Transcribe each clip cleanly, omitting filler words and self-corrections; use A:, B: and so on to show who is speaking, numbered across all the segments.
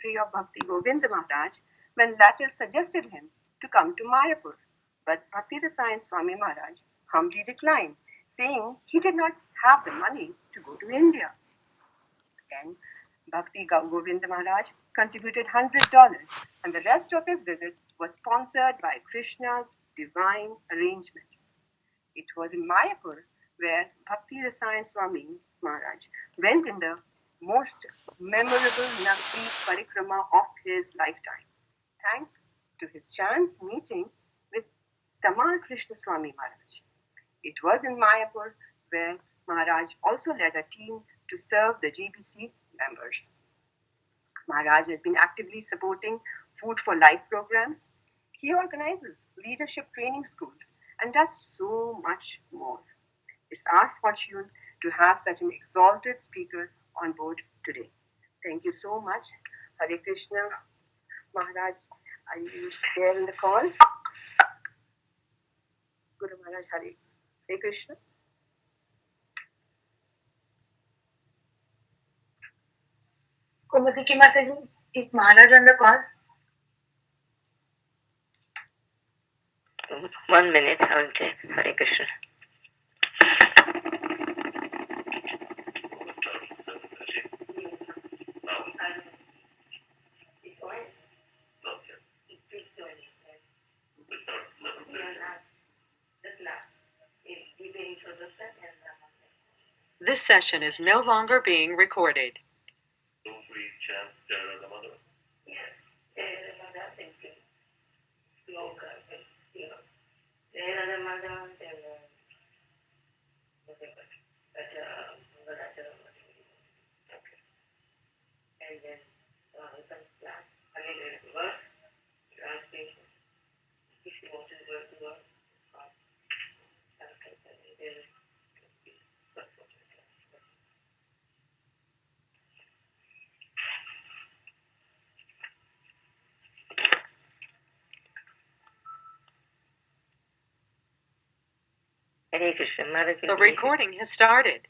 A: biography of Bhakti Govinda Maharaj when latter suggested him to come to Mayapur. But Bhakti Rasayan Swami Maharaj humbly declined, saying he did not have the money to go to India. Then Bhakti Govinda Maharaj contributed $100, and the rest of his visit was sponsored by Krishna's divine arrangements. It was in Mayapur where Bhakti Rasayan Swami Maharaj went in the most memorable Navadvip parikrama of his lifetime, thanks to his chance meeting with Tamal Krishna Swami Maharaj. It was in Mayapur where Maharaj also led a team to serve the GBC members. Maharaj has been actively supporting Food for Life programs. He organizes leadership training schools and does so much more. It's our fortune to have such an exalted speaker on board today. Thank you so much. Hare Krishna. Maharaj, are you there in the call? Guru Maharaj, Hare Krishna.
B: Kumudiki Mataji, is Maharaj on the call?
C: 1 minute, I will check. Hare Krishna.
D: This session is no longer being recorded.
C: Hare Krishna. Maharaj,
D: The recording has started.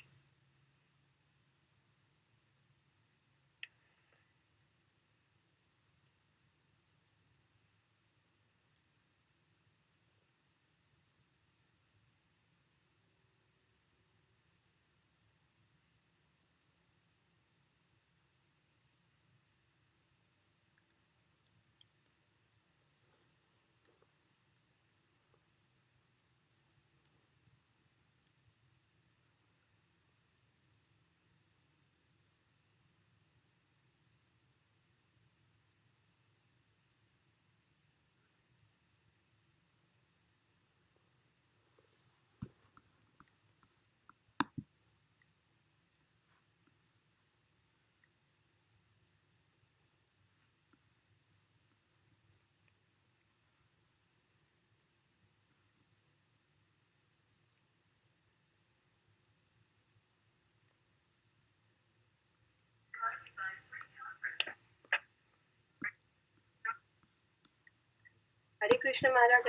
A: Hare Krishna Maharaj,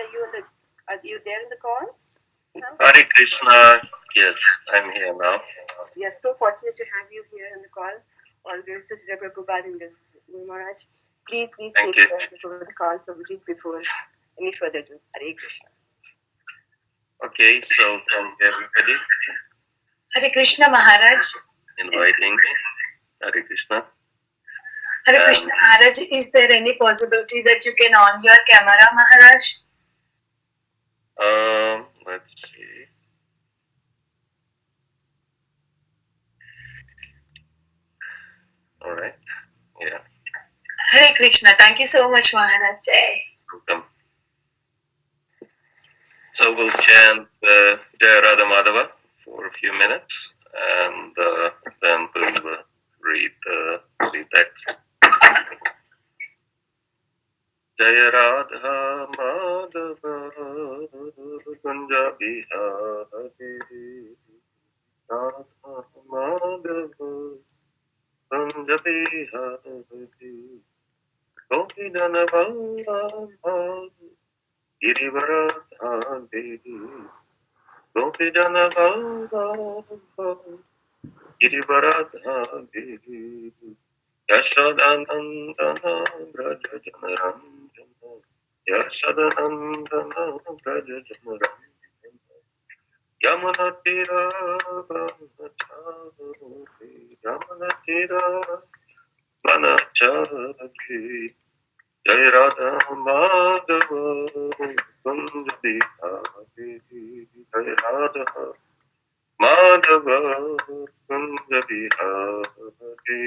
A: are you there in the call?
E: Hare Krishna, yes, I'm here now.
A: We are so fortunate to have you here in the call. All great to Prabhupada and Guru Maharaj. Please
E: Thank
A: take
E: you.
A: before the call, Prabhuji, before any further ado. Hare Krishna.
E: Okay, so can everybody
B: Hare Krishna Maharaj.
E: inviting me? Hare Krishna.
B: Hare Krishna Maharaj, is there any possibility that you can on your camera, Maharaj?
E: Let's see. All right. Yeah.
B: Hare Krishna. Thank you so much, Maharaj.
E: Welcome. So we'll chant Jai Radha Madhava for a few minutes, and then we'll read the text. Jai Radha Madhava Kunja Bihari Radha Madhava Kunja Bihari Gopi Jana Vallabha Girivaradhari Gopi Jana Vallabha Girivaradhari Yashodanandana Braja Janaranjana Yashodanandana Braja Janaranjana Yamunatira Brahmachari Yamunatira Manachari Jai Radha Madhava Kunja Bihari Jai Radha Madhava Kunja Bihari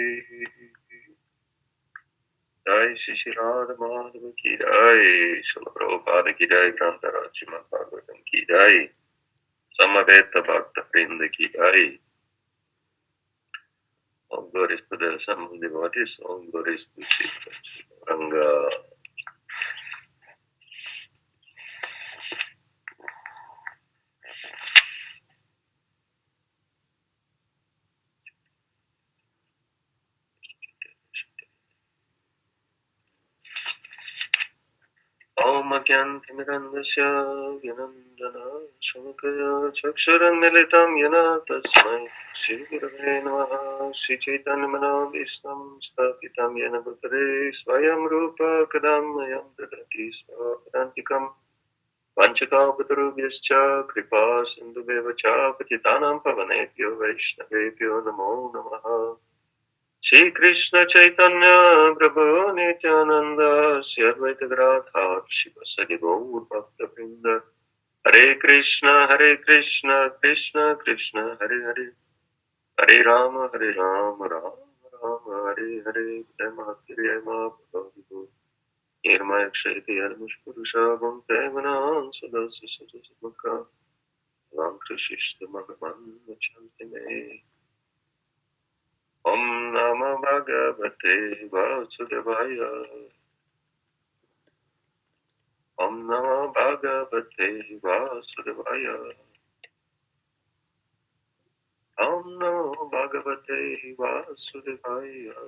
E: Jai Shri Radha Madhava Ki Jai Srila Prabhupada Ki Jai Grantaraj Srimad Bhagavatam Ki Jai Samaveta Bhakta Vrinda Ki Jai. All glories to the assembled devotees, all glories to Sri Ranga. Om Agyantimirandasya Vinandana Shamakaya Chaksharanmilitam Yana Tasmai Shri Gurave Namaha Shri Chaitanya Manabhistam Stapitam Yana Bhutare Swayam Rupa Kadamayam Dadati Svapadantikam Vanchakapatarubhyascha Kripa Sindhubheva Cha Patitanam Pavanebhyo Vaishnavebhyo Namo Namaha Shri Krishna Chaitanya Prabhu Nityananda Shri Advaita Gadadhar Shivasadi Gaur Bhakta Vrinda Hare Krishna Krishna Krishna Hare Hare Hare Rama Rama Rama Hare Hare Dhammakirema Prabhu Nirmaya Kshayati Armushpurusha Bhante Manan Sadasya Sadasya Ram Krishna Bhagavan Vachantime Om Namo Bhagavate Vasudevaya Om Namo Bhagavate Vasudevaya Om Namo Bhagavate Vasudevaya.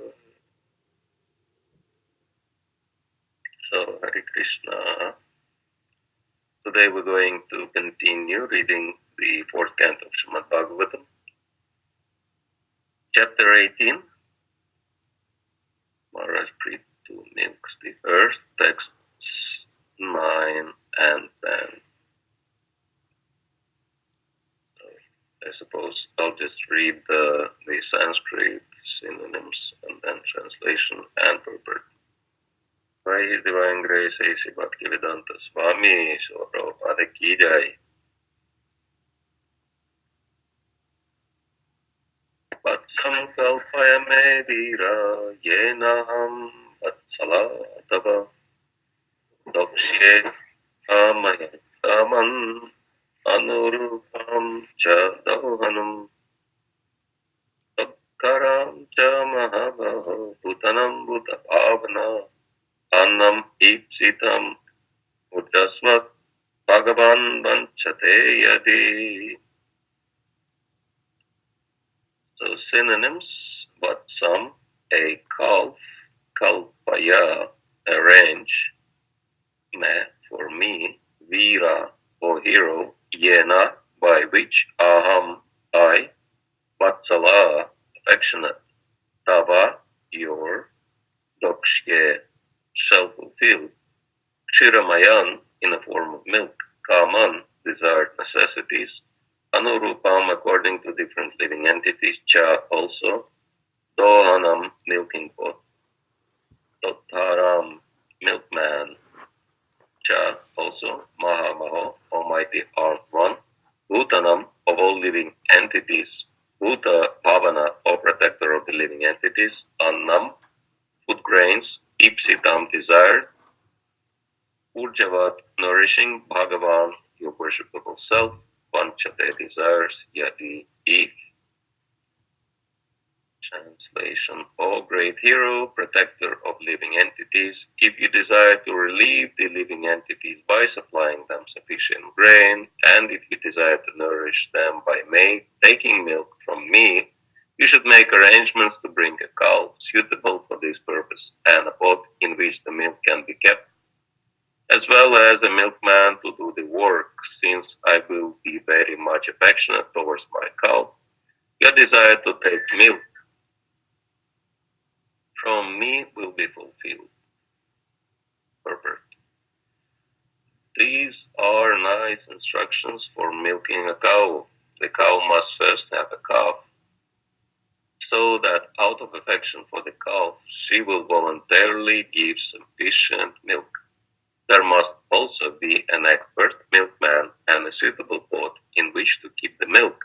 E: So, Hare Krishna. Today we're going to continue reading the fourth canto of Srimad Bhagavatam, chapter 18. Maharaj Preet to milks the earth, texts 9 and 10. I suppose I'll just read the Sanskrit synonyms and then translation and purport. By His Divine Grace, A.C. Bhaktivedanta Swami, Srila Prabhupada Ki Jai. Vatsam kalpaya me vira yenaham vatsala tava dokshye amayaman anurupam cha dohanam karam cha mahabaho bhutanam bhutapavana annam ipsitam uddasmat bhagavan vanchate yadi. So synonyms: vatsam, a calf; kalpaya, arrange; me, for me; vira, or hero; yena, by which; aham, I; vatsala, affectionate; tava, your; dokshye, shall fulfill; kshiramayan, in the form of milk; kaman, desired necessities; anurupam, according to different living entities; cha, also; dohanam, milking pot; dottaram, milkman; cha, also; mahamaho, almighty armed one; bhutanam, of all living entities; bhuta bhavana, or protector of the living entities; annam, food grains; ipsitam, desired; urjavat, nourishing; bhagavan, your worshipable self; vanchate, desires; yadi, if. Translation: O great hero, protector of living entities, if you desire to relieve the living entities by supplying them sufficient grain, and if you desire to nourish them by taking milk from me, you should make arrangements to bring a cow suitable for this purpose, and a pot in which the milk can be kept, as well as a milkman to do the work. Since I will be very much affectionate towards my cow, you desire to take milk from me will be fulfilled. Purport. These are nice instructions for milking a cow. The cow must first have a calf, so that out of affection for the calf, she will voluntarily give sufficient milk. There must also be an expert milkman and a suitable pot in which to keep the milk.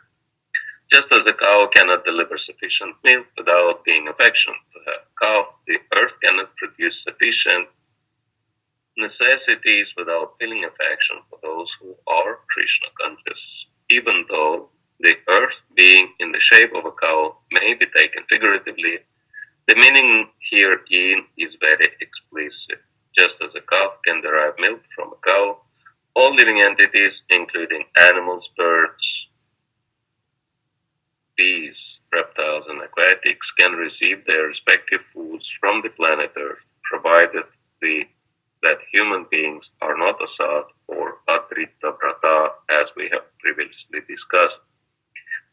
E: Just as a cow cannot deliver sufficient milk without being affectionate to her calf, the earth cannot produce sufficient necessities without feeling affection for those who are Krishna conscious. Even though the earth, being in the shape of a cow, may be taken figuratively, the meaning herein is very explicit. Just as a calf can derive milk from a cow, all living entities, including animals, birds, bees, reptiles, and aquatics, can receive their respective foods from the planet Earth, provided that human beings are not asat or atrita brata, as we have previously discussed.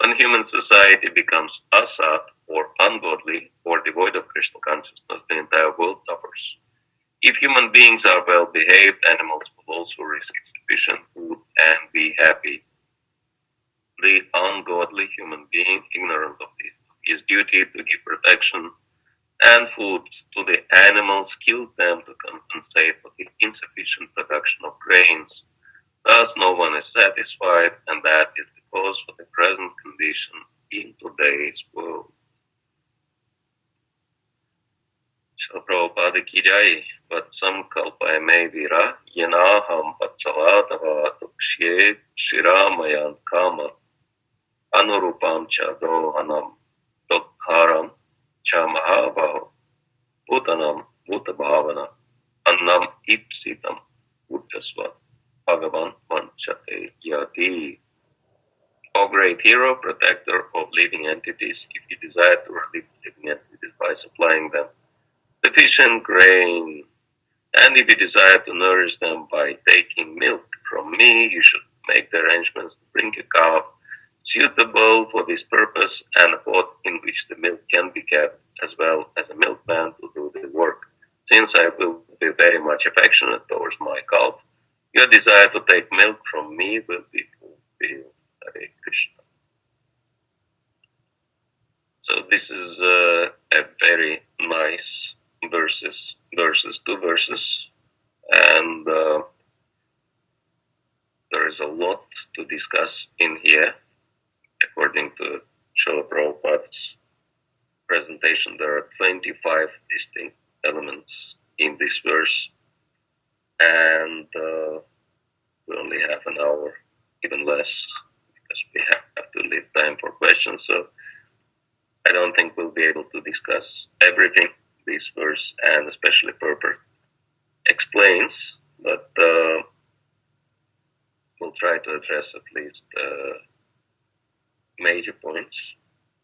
E: When human society becomes asat or ungodly or devoid of Krishna consciousness, the entire world suffers. If human beings are well behaved, animals will also receive sufficient food and be happy. The ungodly human being, ignorant of his duty to give protection and food to the animals, kills them to compensate for the insufficient production of grains. Thus, no one is satisfied, and that is the cause for the present condition in today's world. Shri Prabhupada ki jai, Vatsam kalpaya me vira, yanaham vatsalatava tukshye shiramayan kama, anurupam cha dohanam, dokharam cha mahabhav, utanam utabhavana, annam ipsitam, uttasva, Bhagavan vanchate yati. O great hero, protector of living entities, if you desire to relieve living entities by supplying them sufficient grain, and if you desire to nourish them by taking milk from me, you should make the arrangements to bring a calf suitable for this purpose and a pot in which the milk can be kept, as well as a milkman to do the work. Since I will be very much affectionate towards my calf, your desire to take milk from me will be fulfilled. Hare Krishna. So this is a very nice two verses, and there is a lot to discuss in here. According to Srila Prabhupada's presentation, there are 25 distinct elements in this verse, and we only have an hour, even less, because we have to leave time for questions. So I don't think we'll be able to discuss everything this verse and especially purport explains, but we'll try to address at least major points.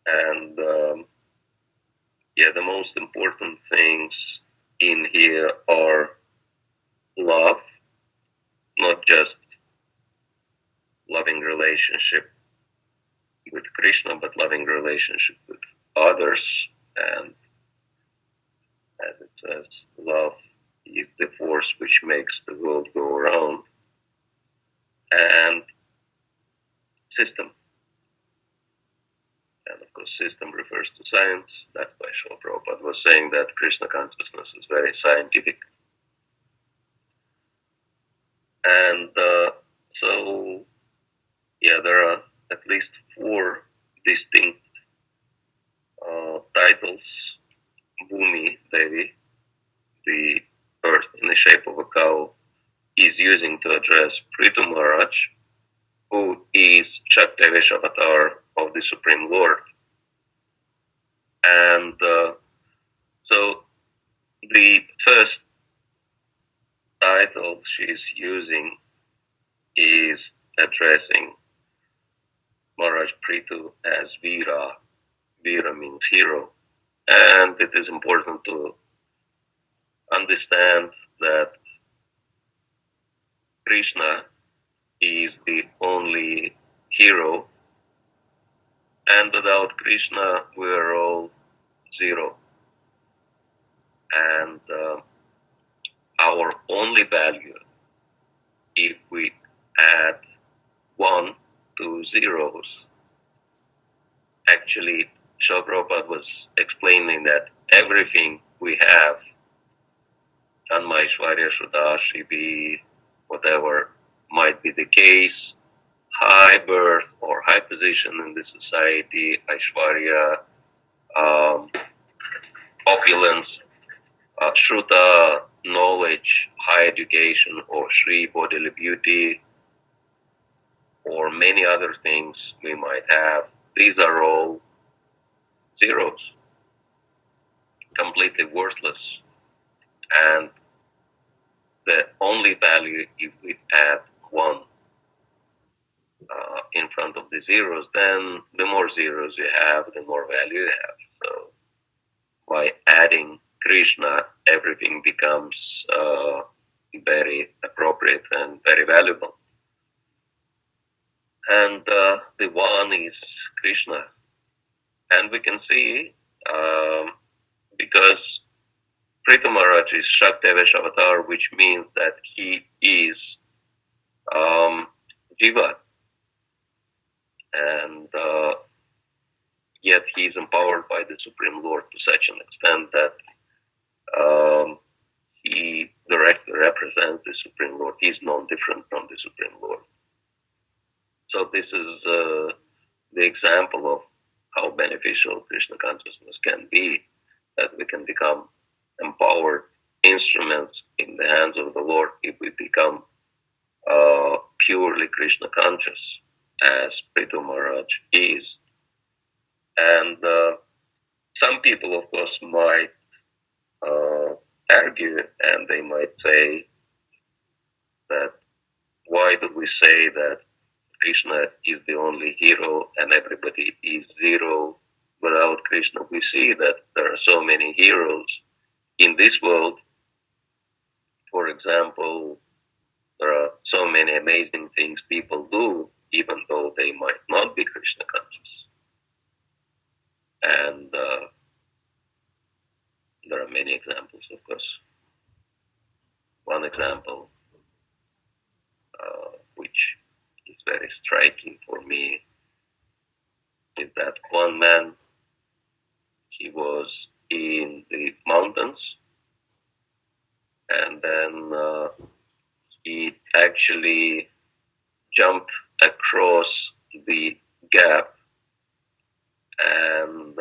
E: And the most important things in here are love, not just loving relationship with Krishna, but loving relationship with others. And as it says, love is the force which makes the world go around. And system. And of course, system refers to science. That's why Srila Prabhupada was saying that Krishna consciousness is very scientific. And there are at least 4 distinct titles. Bhumi Devi, the earth in the shape of a cow, is using to address Prithu Maharaj, who is Shaktavesh avatar of the Supreme Lord. And so the first title she is using is addressing Maharaj Prithu as Vira. Vira means hero. And it is important to understand that Krishna is the only hero, and without Krishna we are all zero. And our only value, if we add 1 to zeros, actually, Srila Prabhupada was explaining that everything we have, Tanma Aishwarya, Shuddha, Shribi, whatever might be the case, high birth or high position in the society, Aishwarya, um, opulence, Shruta, knowledge, high education, or Shri, bodily beauty, or many other things we might have, these are all zeros, completely worthless. And the only value if we add 1 in front of the zeros, then the more zeros you have, the more value you have. So by adding Krishna, everything becomes very appropriate and very valuable. And the 1 is Krishna. And we can see, because Prithu Maharaj is Shaktivesh avatar, which means that he is Jiva, and yet he is empowered by the Supreme Lord to such an extent that he directly represents the Supreme Lord. He is non-different from the Supreme Lord. So this is the example of how beneficial Krishna consciousness can be, that we can become empowered instruments in the hands of the Lord if we become purely Krishna conscious, as Prithu Maharaj is. And some people, of course, might argue, and they might say that why do we say that Krishna is the only hero and everybody is zero without Krishna? We see that there are so many heroes in this world. For example, there are so many amazing things people do, even though they might not be Krishna conscious. And there are many examples, of course. One example, which is very striking for me, is that one man, he was in the mountains, and then he actually jumped across the gap, and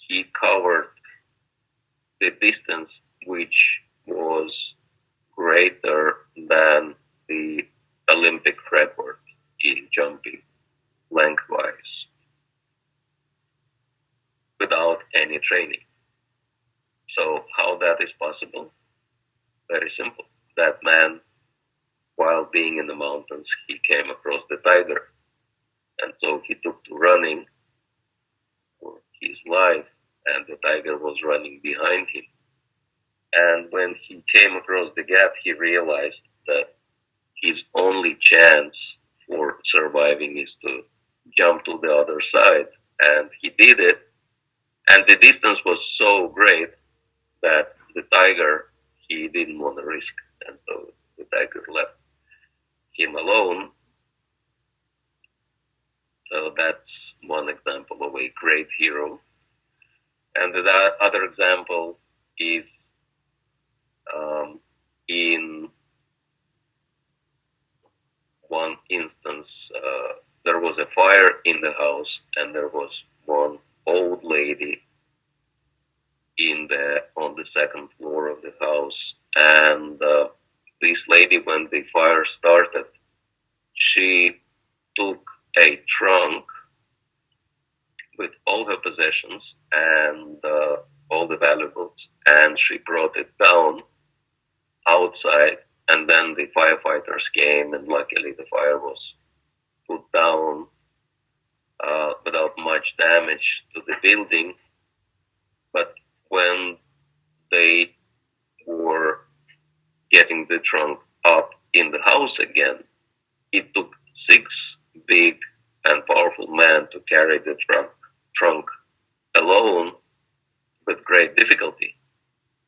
E: he covered the distance which was greater than the Olympic record in jumping lengthwise without any training. So how that is possible? Very simple. That man, while being in the mountains, he came across the tiger, and so he took to running for his life, and the tiger was running behind him. And when he came across the gap, he realized that his only chance for surviving is to jump to the other side. And he did it. And the distance was so great that the tiger, he didn't want to risk. And so the tiger left him alone. So that's one example of a great hero. And the other example is in one instance, there was a fire in the house, and there was one old lady on the second floor of the house. And this lady, when the fire started, she took a trunk with all her possessions and all the valuables, and she brought it down outside. And then the firefighters came, and luckily the fire was put down without much damage to the building. But when they were getting the trunk up in the house again, it took 6 big and powerful men to carry the trunk alone with great difficulty.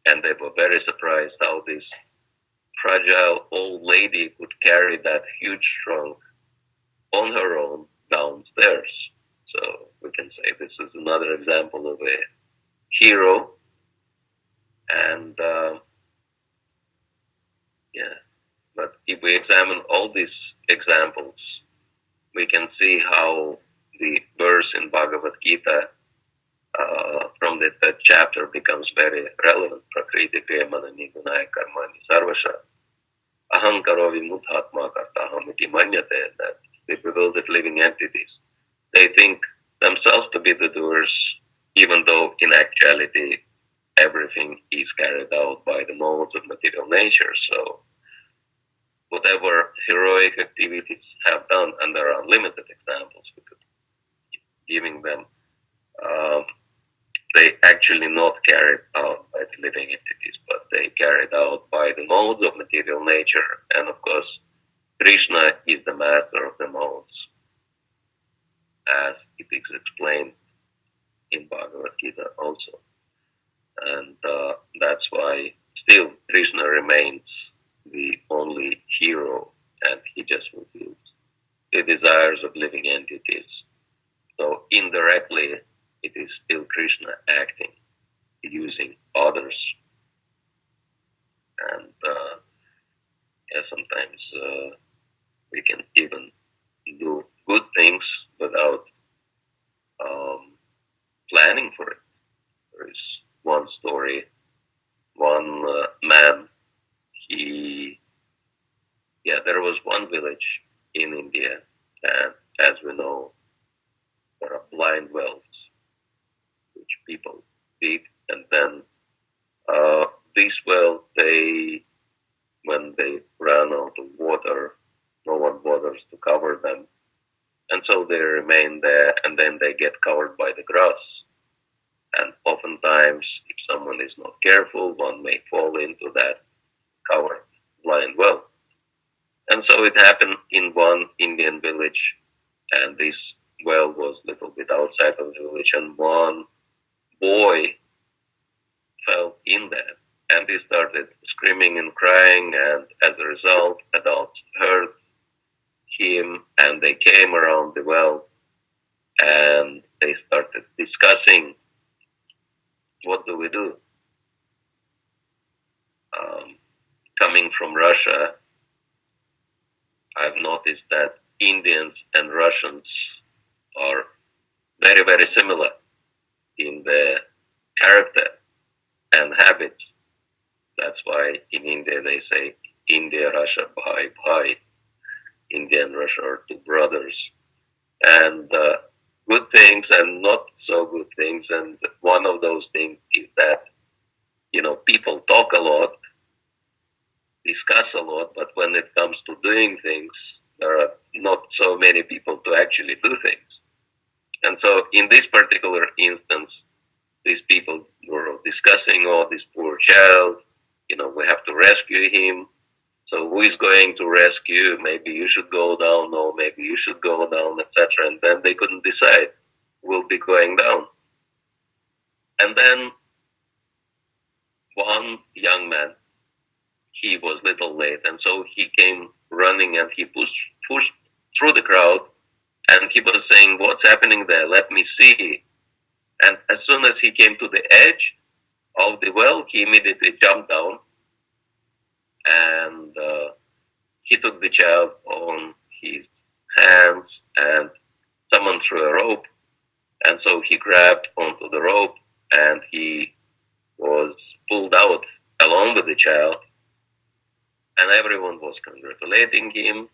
E: and they were very surprised how this fragile old lady could carry that huge trunk on her own downstairs. So we can say this is another example of a hero. And yeah, but if we examine all these examples, we can see how the verse in Bhagavad Gita from the third chapter becomes very relevant. Prakriti premana nigunaya karmani sarvasha aham karovi muthatma kartaham iti manyate, that the bewildered living entities, they think themselves to be the doers, even though in actuality everything is carried out by the modes of material nature. So whatever heroic activities have done, and there are unlimited examples, we could keep giving them, they actually not carried out by the living entities, but they carried out by the modes of material nature. And of course, Krishna is the master of the modes, as it is explained in Bhagavad Gita also. And that's why still Krishna remains the only hero, and he just fulfills the desires of living entities. So indirectly, it is still Krishna acting, using others. And yeah, sometimes we can even do good things without planning for it. There is one story, one man, there was one village in India, and as we know, there are blind wells which people dig, and then these wells, when they run out of water, no one bothers to cover them, and so they remain there, and then they get covered by the grass. And oftentimes, if someone is not careful, one may fall into that covered blind well. And so it happened in one Indian village, and this well was a little bit outside of the village, and one boy fell in there, and he started screaming and crying, and as a result, adults heard him, and they came around the well, and they started discussing, what do we do? Coming from Russia, I've noticed that Indians and Russians are very, very similar in their character and habits. That's why in India they say India, Russia, bhai, bhai. India and Russia are two brothers. And good things and not so good things. And one of those things is that, people talk a lot, discuss a lot, but when it comes to doing things, there are not so many people to actually do things. And so in this particular instance, these people were discussing, oh, this poor child, we have to rescue him. So who is going to rescue? Maybe you should go down, no, maybe you should go down, etc. And then they couldn't decide who will be going down. And then one young man, he was a little late, and so he came running, and he pushed through the crowd, and he was saying, what's happening there? Let me see. And as soon as he came to the edge of the well, he immediately jumped down, and he took the child on his hands, and someone threw a rope, and so he grabbed onto the rope, and he was pulled out along with the child, and everyone was congratulating him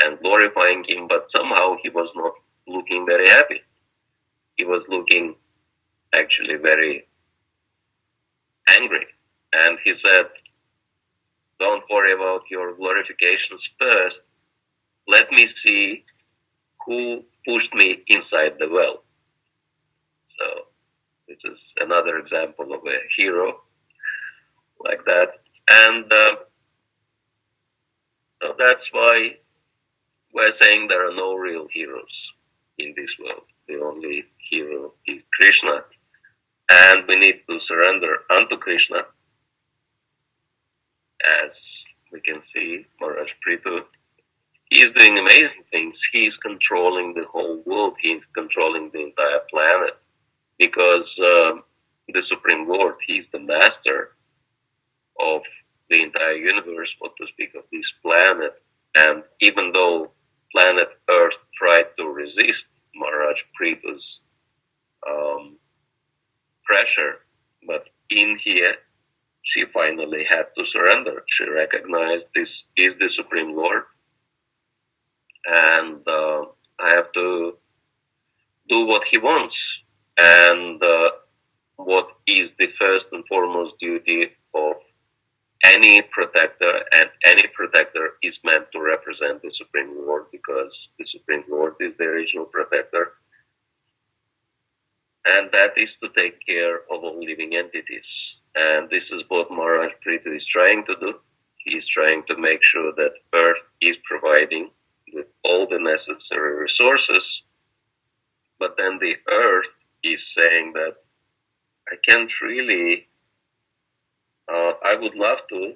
E: and glorifying him, but somehow he was not looking very happy. He was looking actually very angry, and he said, don't worry about your glorifications first. Let me see who pushed me inside the well. So this is another example of a hero like that. And so that's why we're saying there are no real heroes in this world. The only hero is Krishna. And we need to surrender unto Krishna as we can see, Maharaj Prithu, he is doing amazing things. He is controlling the whole world. He is controlling the entire planet because the Supreme Lord, he is the master of the entire universe, what to speak of this planet. And even though planet Earth tried to resist Maharaj Prithu's pressure, but in here, she finally had to surrender. She recognized this is the Supreme Lord, and I have to do what he wants. And what is the first and foremost duty of any protector, and any protector is meant to represent the Supreme Lord because the Supreme Lord is the original protector, and that is to take care of all living entities. And this is what Maharaj Prithu is trying to do. He is trying to make sure that Earth is providing with all the necessary resources, but then the Earth is saying that I can't really, I would love to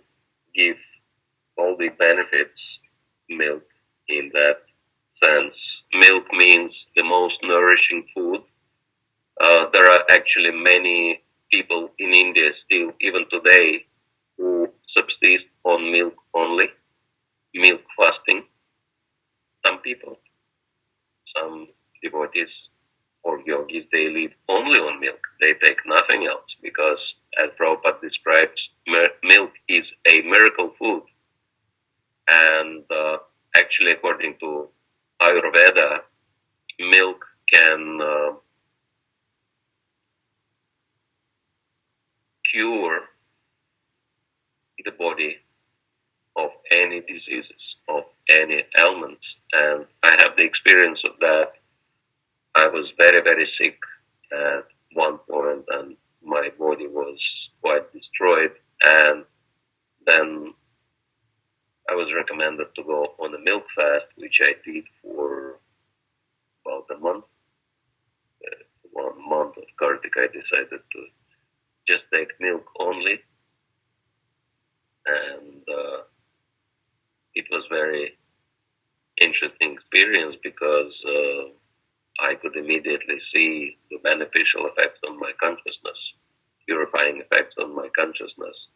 E: give all the benefits, milk in that sense. Milk means the most nourishing food. There are actually many people in India still, even today, who subsist on milk only, milk fasting. Some people, some devotees or yogis, they live only on milk. They take nothing else because, as Prabhupada describes, milk is a miracle food. And actually, according to Ayurveda, milk can cure the body of any diseases, of any ailments. And I have the experience of that. I was very, very sick at one point, and my body was quite destroyed. And then I was recommended to go on a milk fast, which I did for about a month. 1 month of Kartik, I decided to just take milk only, and it was very interesting experience because I could immediately see the beneficial effects on my consciousness, purifying effects on my consciousness.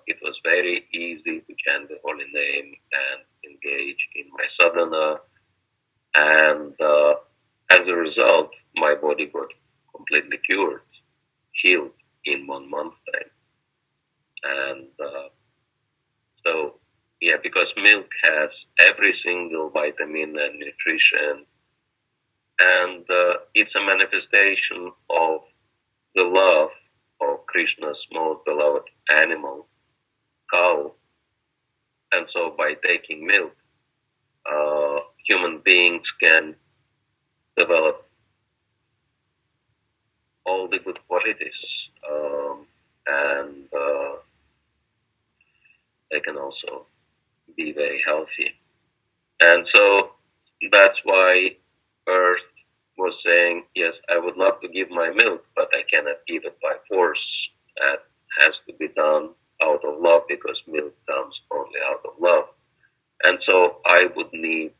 E: It was very easy to chant the holy name and engage in my sadhana, and as a result, my body got completely cured, healed in 1 month time. And so, yeah, because milk has every single vitamin and nutrition, and it's a manifestation of the love of Krishna's most beloved animal, cow. And so, by taking milk, human beings can develop all the good qualities, and they can also be very healthy. And so that's why Earth was saying, yes, I would love to give my milk, but I cannot give it by force. That has to be done out of love because milk comes only out of love. And so I would need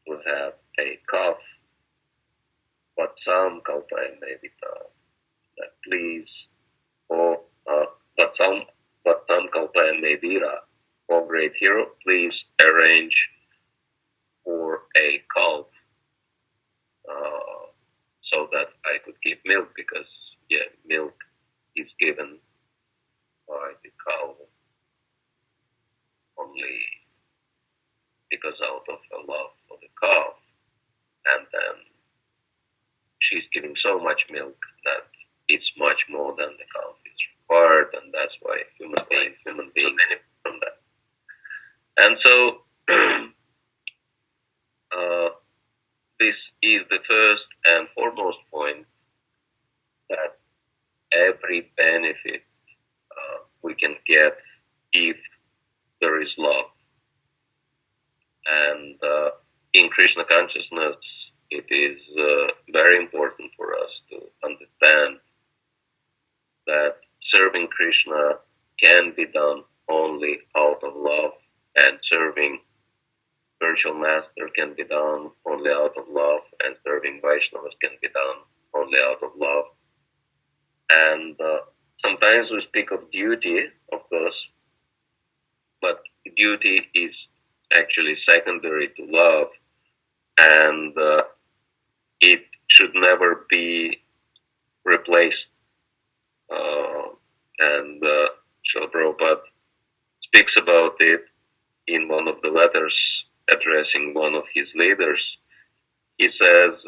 E: to have a calf, but some kalpai maybe that please, or but some kalpai medira, or great hero, please arrange for a calf so that I could give milk because yeah, milk is given by the cow only because out of a love for the calf, and then she's giving so much milk that it's much more than the calf is required, and that's why human beings benefit from that. And so this is the first and foremost point, that every benefit we can get if there is love. And in Krishna consciousness, it is very important for us to understand that serving Krishna can be done only out of love, and serving spiritual master can be done only out of love, and serving Vaishnavas can be done only out of love. And sometimes we speak of duty, of course, but duty is actually secondary to love, and it should never be replaced. And Srila Prabhupada speaks about it in one of the letters addressing one of his leaders. He says,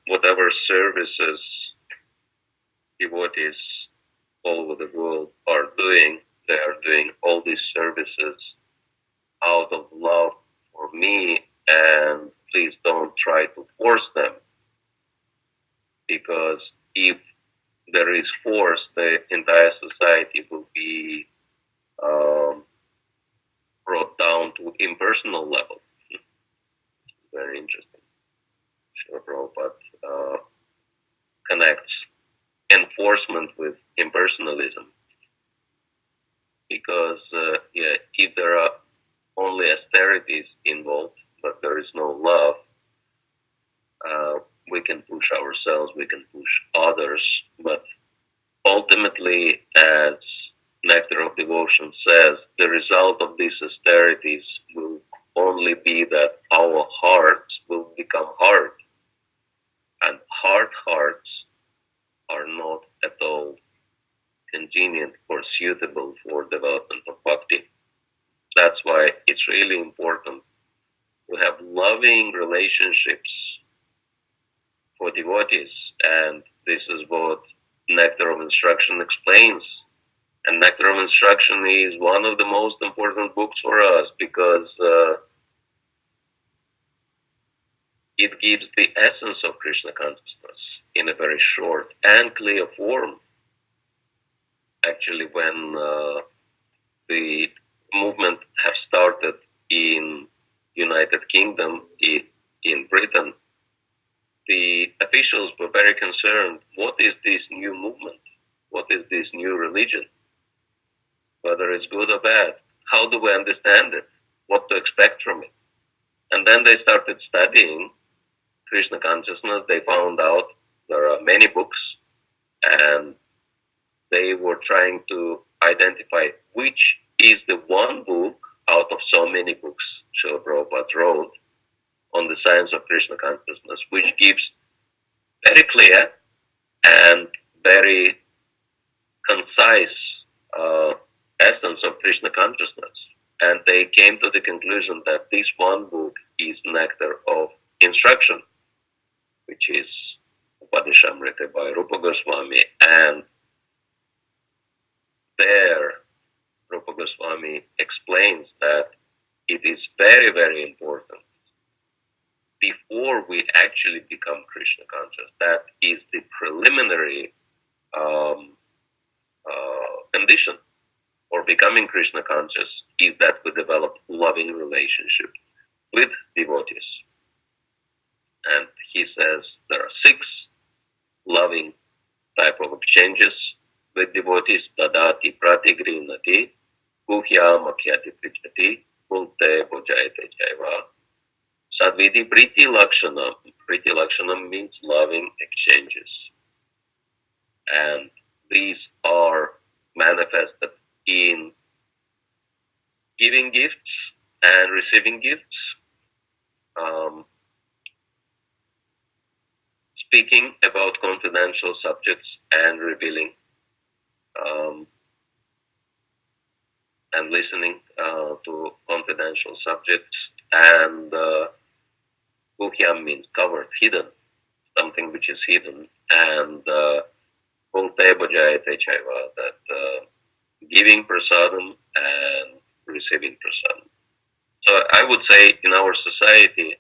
E: whatever services devotees all over the world are doing, they are doing all these services out of love for me, and please don't try to force them, because if there is force, the entire society will be brought down to impersonal level. Very interesting. Srila Prabhupada connects enforcement with impersonalism, because if there are only austerities involved, but there is no love, we can push ourselves, we can push others, but ultimately, as Nectar of Devotion says, the result of these austerities will only be that our hearts will become hard, and hard hearts are not at all convenient or suitable for development of bhakti. That's why it's really important to have loving relationships for devotees, and this is what Nectar of Instruction explains. And Nectar of Instruction is one of the most important books for us, because it gives the essence of Krishna consciousness in a very short and clear form. Actually, when the movement have started in United Kingdom, in Britain, the officials were very concerned. What is this new movement? What is this new religion? Whether it's good or bad, how do we understand it? What to expect from it? And then they started studying Krishna consciousness. They found out there are many books, and they were trying to identify which is the one book out of so many books Srila Prabhupada wrote on the science of Krishna consciousness, which gives very clear and very concise essence of Krishna consciousness. And they came to the conclusion that this one book is Nectar of Instruction, which is Upadeshamrita by Rupa Goswami. And there, Rupa Goswami explains that it is very, very important before we actually become Krishna conscious. That is the preliminary condition for becoming Krishna conscious, is that we develop loving relationship with devotees. And he says there are 6 loving type of exchanges with devotees: Dadati Pratigrinati, Guhya Makhyati Prichati, Bhulte Bhujayate Jaiva. Sadviti Priti Lakshanam. Priti Lakshanam means loving exchanges. And these are manifested in giving gifts and receiving gifts, speaking about confidential subjects and revealing, and listening to confidential subjects. And Guhyam means covered, hidden, something which is hidden. And Bhulte Bhajayate Chaiva, that giving prasadam and receiving prasadam. So I would say in our society,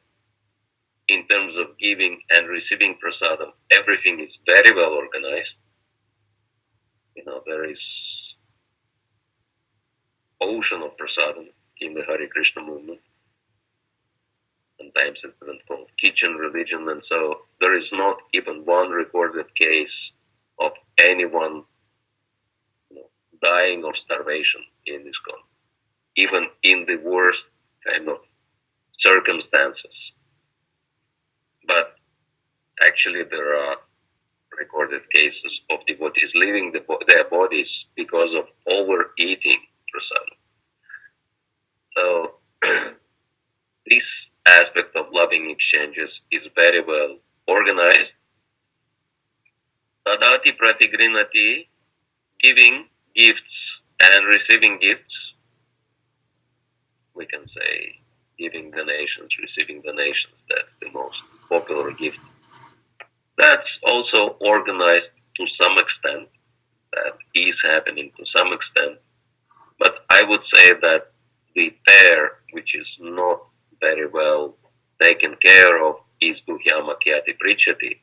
E: in terms of giving and receiving prasadam, everything is very well organized. There is ocean of prasadam in the Hare Krishna movement. Sometimes it's even called kitchen religion, and so there is not even one recorded case of anyone dying of starvation in ISKCON, even in the worst kind of circumstances. But actually, there are recorded cases of devotees leaving their bodies because of overeating prasadam. So this aspect of loving exchanges is very well organized. Tadati pratigrinati, giving gifts and receiving gifts. We can say giving donations, receiving donations. That's the most popular gift. That's also organized to some extent. That is happening to some extent. But I would say that the pair which is not very well taken care of is Guhyama Kyati Prichati.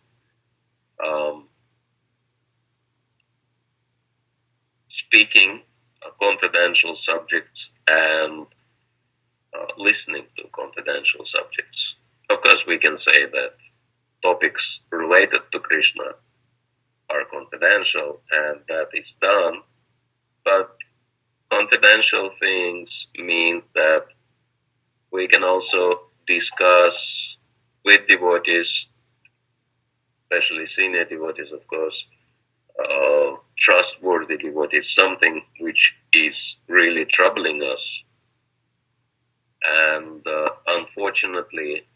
E: Speaking confidential subjects and listening to confidential subjects. Of course, we can say that topics related to Krishna are confidential and that is done, but confidential things mean that we can also discuss with devotees, especially senior devotees, of course, trustworthy devotees, something which is really troubling us. And unfortunately,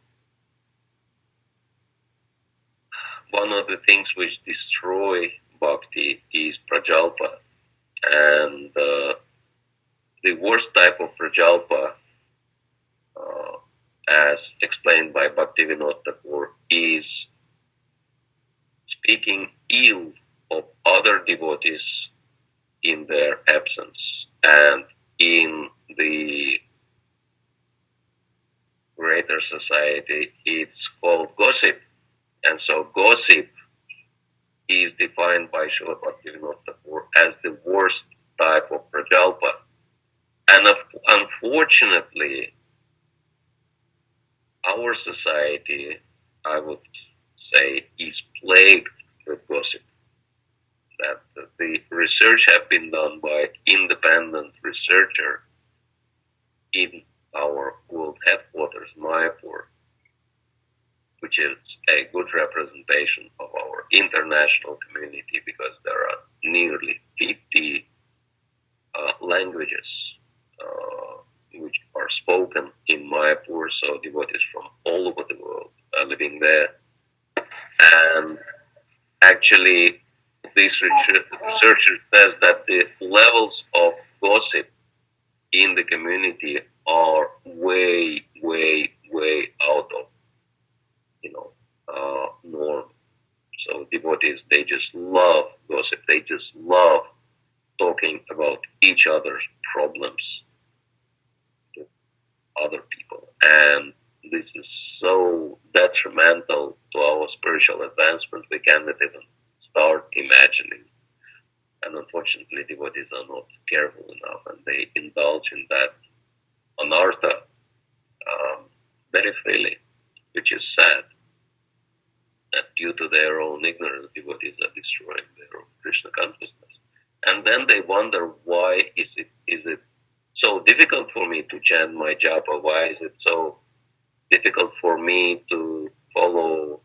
E: one of the things which destroy bhakti is prajalpa. And the worst type of prajalpa, as explained by Bhaktivinoda Thakur, is speaking ill of other devotees in their absence. And in the greater society, it's called gossip. And so gossip is defined by Srila Bhaktivinoda Thakur as the worst type of prajalpa. And unfortunately, our society, I would say, is plagued with gossip. That the research have been done by independent researcher in our world headquarters, Mayapur, which is a good representation of our international community because there are nearly 50 languages which are spoken in Mayapur, so devotees from all over the world are living there. And actually, this researcher says that the levels of gossip in the community are way, way, way out of, norm. So devotees, they just love gossip. They just love talking about each other's problems to other people. And this is so detrimental to our spiritual advancement, we cannot even start imagining. And unfortunately, devotees are not careful enough and they indulge in that anartha very freely, which is sad. That due to their own ignorance, devotees are destroying their own Krishna consciousness. And then they wonder, why is it so difficult for me to chant my japa? Why is it so difficult for me to follow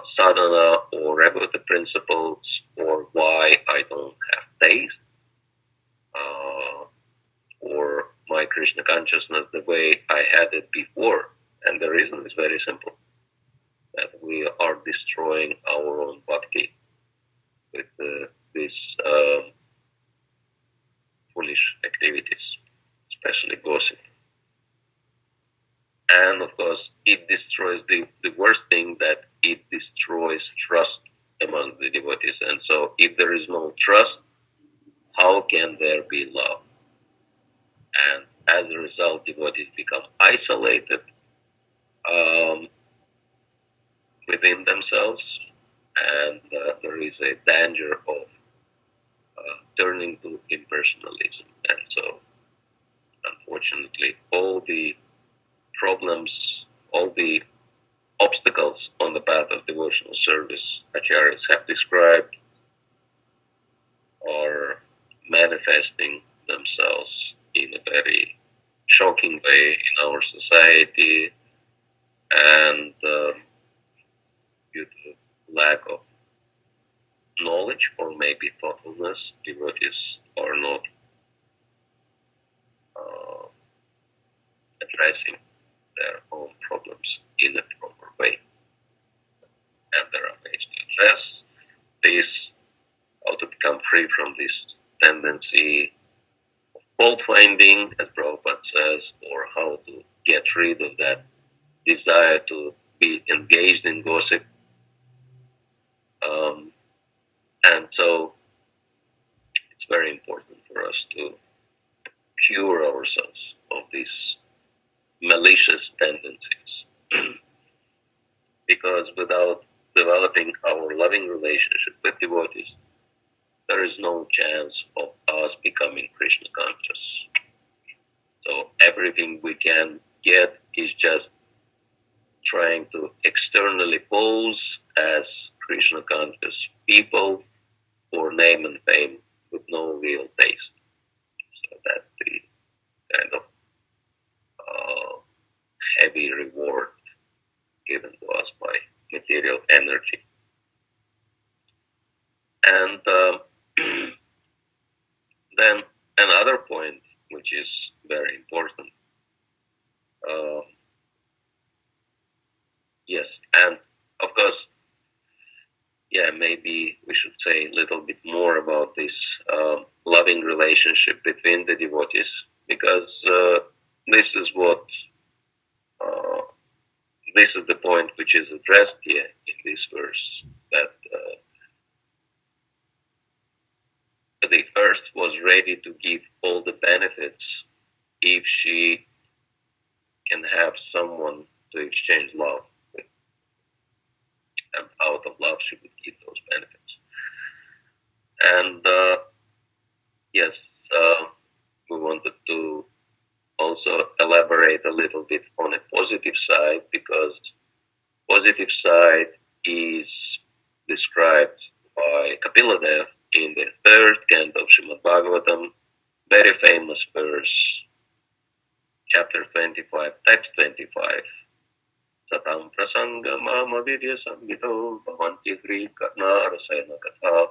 E: sadhana or regular principles, or why I don't have taste or my Krishna consciousness the way I had it before? And the reason is very simple, that we are destroying our own bhakti with these foolish activities, especially gossip. And of course, it destroys the worst thing, that it destroys trust among the devotees. And so, if there is no trust, how can there be love? And as a result, devotees become isolated within themselves, and there is a danger of turning to impersonalism. And so, unfortunately, all the problems, all the obstacles on the path of devotional service acharyas have described are manifest manifesting themselves in a very shocking way in our society, and due to lack of knowledge or maybe thoughtfulness, devotees are not uh, addressing their own problems in a proper way. And there are ways to address this, how to become free from this tendency of fault finding, as Prabhupada says, or how to get rid of that desire to be engaged in gossip. And so it's very important for us to cure ourselves of these malicious tendencies. Because without developing our loving relationship with devotees, there is no chance of us becoming Krishna conscious. So everything we can get is just trying to externally pose as Krishna conscious people for name and fame with no real taste. So that's the kind of heavy reward given to us by material energy. And then another point which is very important. Yes, and of course, yeah, maybe we should say a little bit more about this loving relationship between the devotees, because this is what this is the point which is addressed here in this verse, that the earth was ready to give all the benefits if she can have someone to exchange love with, and out of love she would give those benefits. And yes, we wanted to also elaborate a little bit on a positive side, because positive side is described by Kapiladev in the third canto of Srimad Bhagavatam, very famous verse, chapter 25, text 25. Satam prasanga mama vidya samhito bhavanti hri karna rasayana katha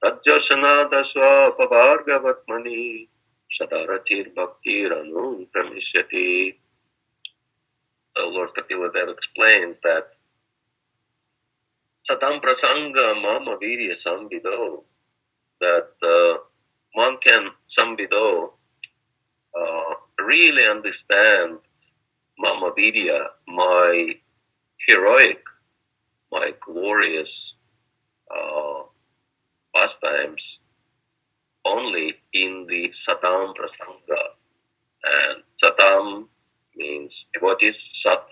E: tajjasana dasva pavargavatmani sadarachir bhakti ranu pramishyati. Lord Kapiladev explains that Satam prasanga mama virya samvido, that one can samvido really understand mama virya, my heroic, my glorious pastimes, only in the Satam prasanga. And Satam means devotees, Sat,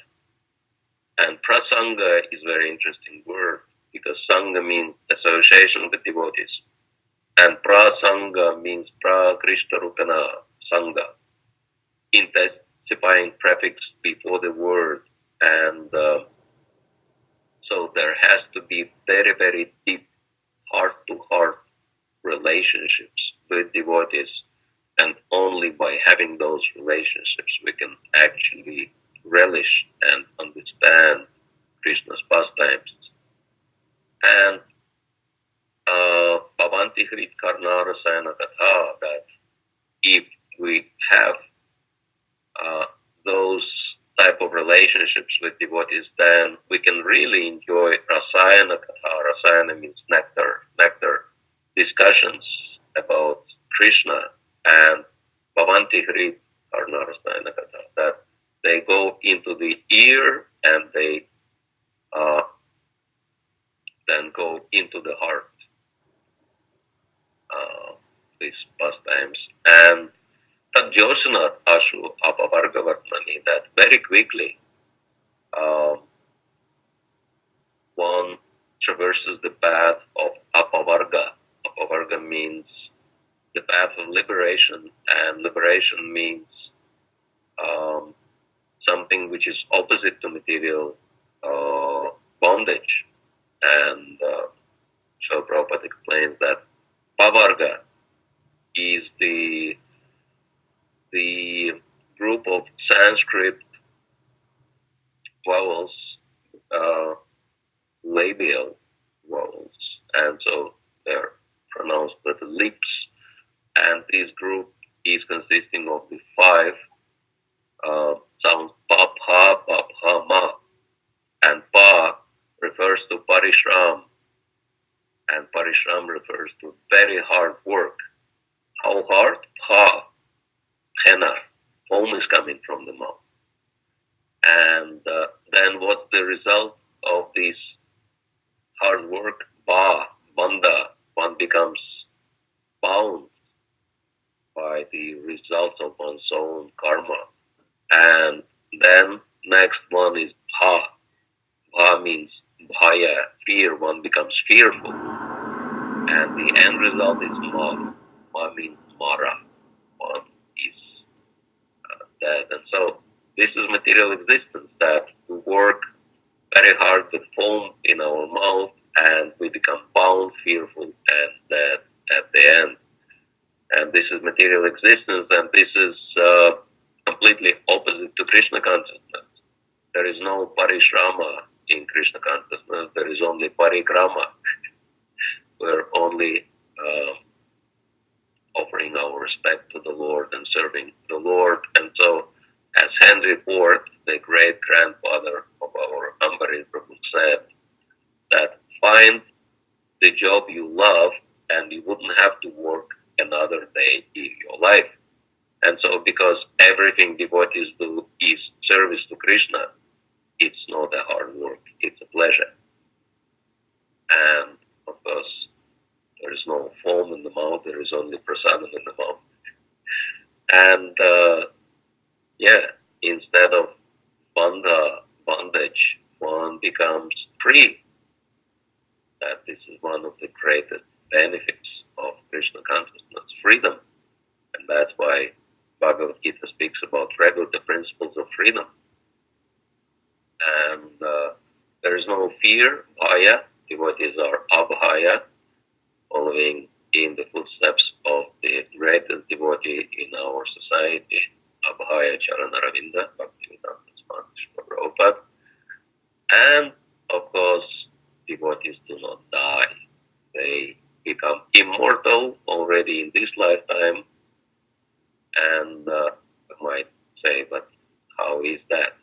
E: and prasanga is a very interesting word, because sangha means association with devotees, and prasanga means prakrishta rupana sangha, intensifying prefix before the word. And so there has to be very, very deep heart-to-heart relationships with devotees, and only by having those relationships we can actually relish and understand Krishna's pastimes. And Bhavanti Hrit Karna Rasayana Katha, that if we have those type of relationships with devotees, then we can really enjoy Rasayana Katha. Rasayana means nectar, nectar discussions about Krishna, and Bhavanti Hrit Karna Rasayana Katha, that they go into the ear and they then go into the heart, these pastimes. And Tadjosana Ashu Apavargavatmani, that very quickly one traverses the path of Apavarga. Apavarga means the path of liberation, and liberation means something which is opposite to material bondage. And so Prabhupada explains that Pavarga is the group of Sanskrit vowels, labial vowels, and so they're pronounced with the lips. And this group is consisting of the five sounds pa, pa, pa, pa, ma, and pa refers to parishram, and parishram refers to very hard work. How hard? Pa, henna, foam is coming from the mouth. And then what's the result of this hard work? Ba, banda, one becomes bound by the results of one's own karma. And then next one is bha. Bha means bhaya, fear, one becomes fearful. And the end result is ma. Ma means mara, one is dead. And so this is material existence, that we work very hard with foam in our mouth and we become bound, fearful, and dead at the end. And this is material existence, and this is completely opposite to Krishna consciousness. There is no parishrama in Krishna consciousness, there is only parikrama. We're only offering our respect to the Lord and serving the Lord. And so, as Henry IV, the great grandfather of our Ambarish Prabhu, said, that find the job you love and you wouldn't have to work another day in your life. And so, because everything devotees do is service to Krishna, it's not a hard work, it's a pleasure. And of course, there is no foam in the mouth, there is only prasadam in the mouth. And instead of bondage, one becomes free. That this is one of the greatest benefits of Krishna consciousness, freedom. And that's why Bhagavad Gita speaks about regular principles of freedom. And there is no fear, bhaya. Devotees are abhaya, following in the footsteps of the greatest devotee in our society, Abhaya Charanaravinda, Bhaktivedanta Swamiji Prabhupada. And of course, devotees do not die. They become immortal already in this lifetime. And I might say, but how is that?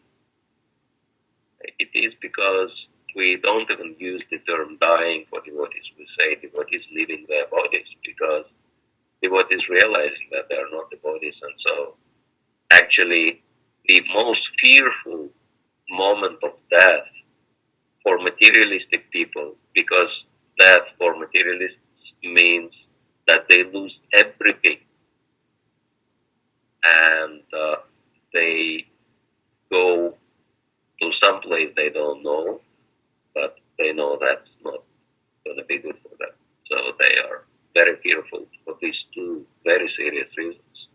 E: It is because we don't even use the term dying for devotees. We say devotees leaving their bodies, because devotees realizing that they are not the bodies. And so actually the most fearful moment of death for materialistic people, because death for materialists means that they lose everything, and they go to some place they don't know, but they know that's not going to be good for them. So they are very fearful for these two very serious reasons.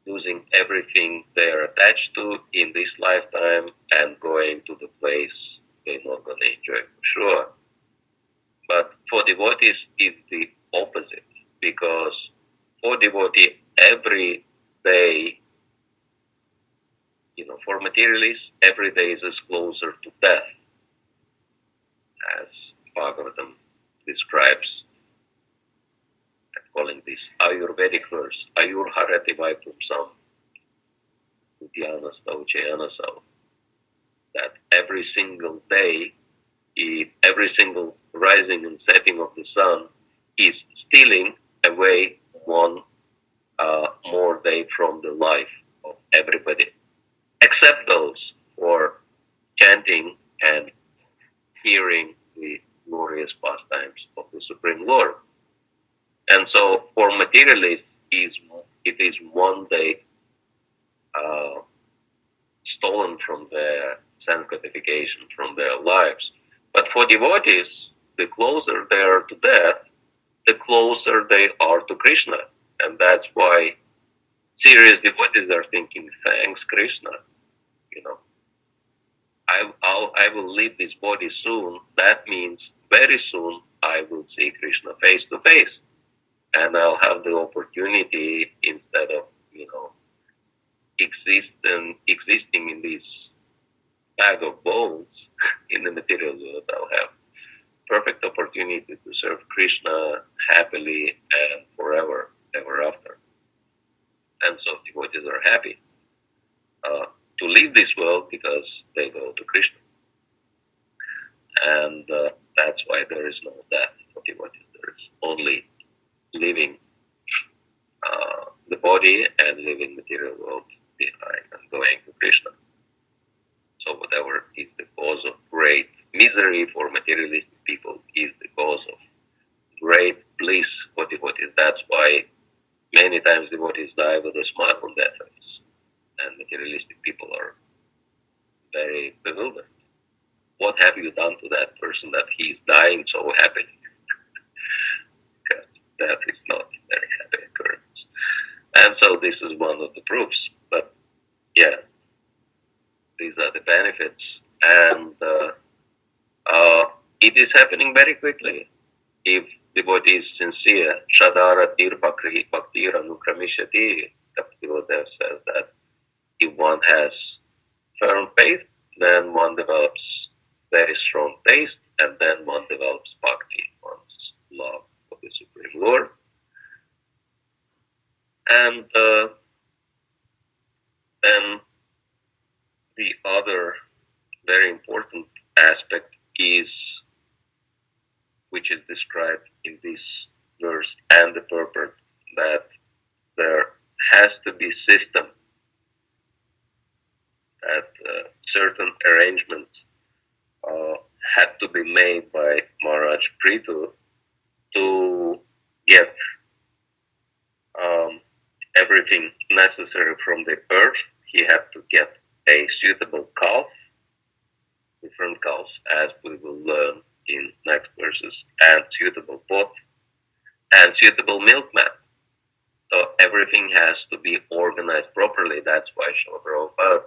E: Losing everything they are attached to in this lifetime and going to the place they're not going to enjoy for sure. But for devotees, it's the opposite, because for devotee, every day, for materialists, every day is closer to death, as Bhagavatham describes, calling this Ayurvedic verse, Ayur Harati Vaipumsam Udyanastau Chayanasau, that every single day, every single rising and setting of the sun is stealing away one more day from the life of everybody, except those who are chanting and hearing the glorious pastimes of the Supreme Lord. And so for materialists, it is one day stolen from their sense gratification, from their lives. But for devotees, the closer they are to death, the closer they are to Krishna. And that's why serious devotees are thinking, thanks Krishna, I will leave this body soon. That means very soon I will see Krishna face to face. and I'll have the opportunity, instead of, existing in this bag of bones in the material world, I'll have perfect opportunity to serve Krishna happily and forever, ever after. And so devotees are happy to leave this world because they go to Krishna. And that's why there is no death for devotees. There is only leaving the body and leaving material world behind and going to Krishna. So whatever is the cause of great misery for materialistic people is the cause of great bliss for devotees. That's why many times devotees die with a smile on their face, and materialistic people are very bewildered. What have you done to that person that he is dying so happily? Because that is not a very happy occurrence. And so this is one of the proofs. But yeah, these are the benefits, and it is happening very quickly. If devotee is sincere, Shadara Tir Bhakti Anukramishati, Bhaktivedanta says that if one has firm faith, then one develops very strong taste, and then one develops bhakti, one's love for the Supreme Lord. And then the other very important aspect is, which is described in this verse and the purport, that there has to be system, that certain arrangements had to be made by Maharaj Prithu to get everything necessary from the earth. He had to get a suitable calf, different calves, as we will learn in next verses, and suitable pot, and suitable milkman. So everything has to be organized properly. That's why Srila Prabhupada,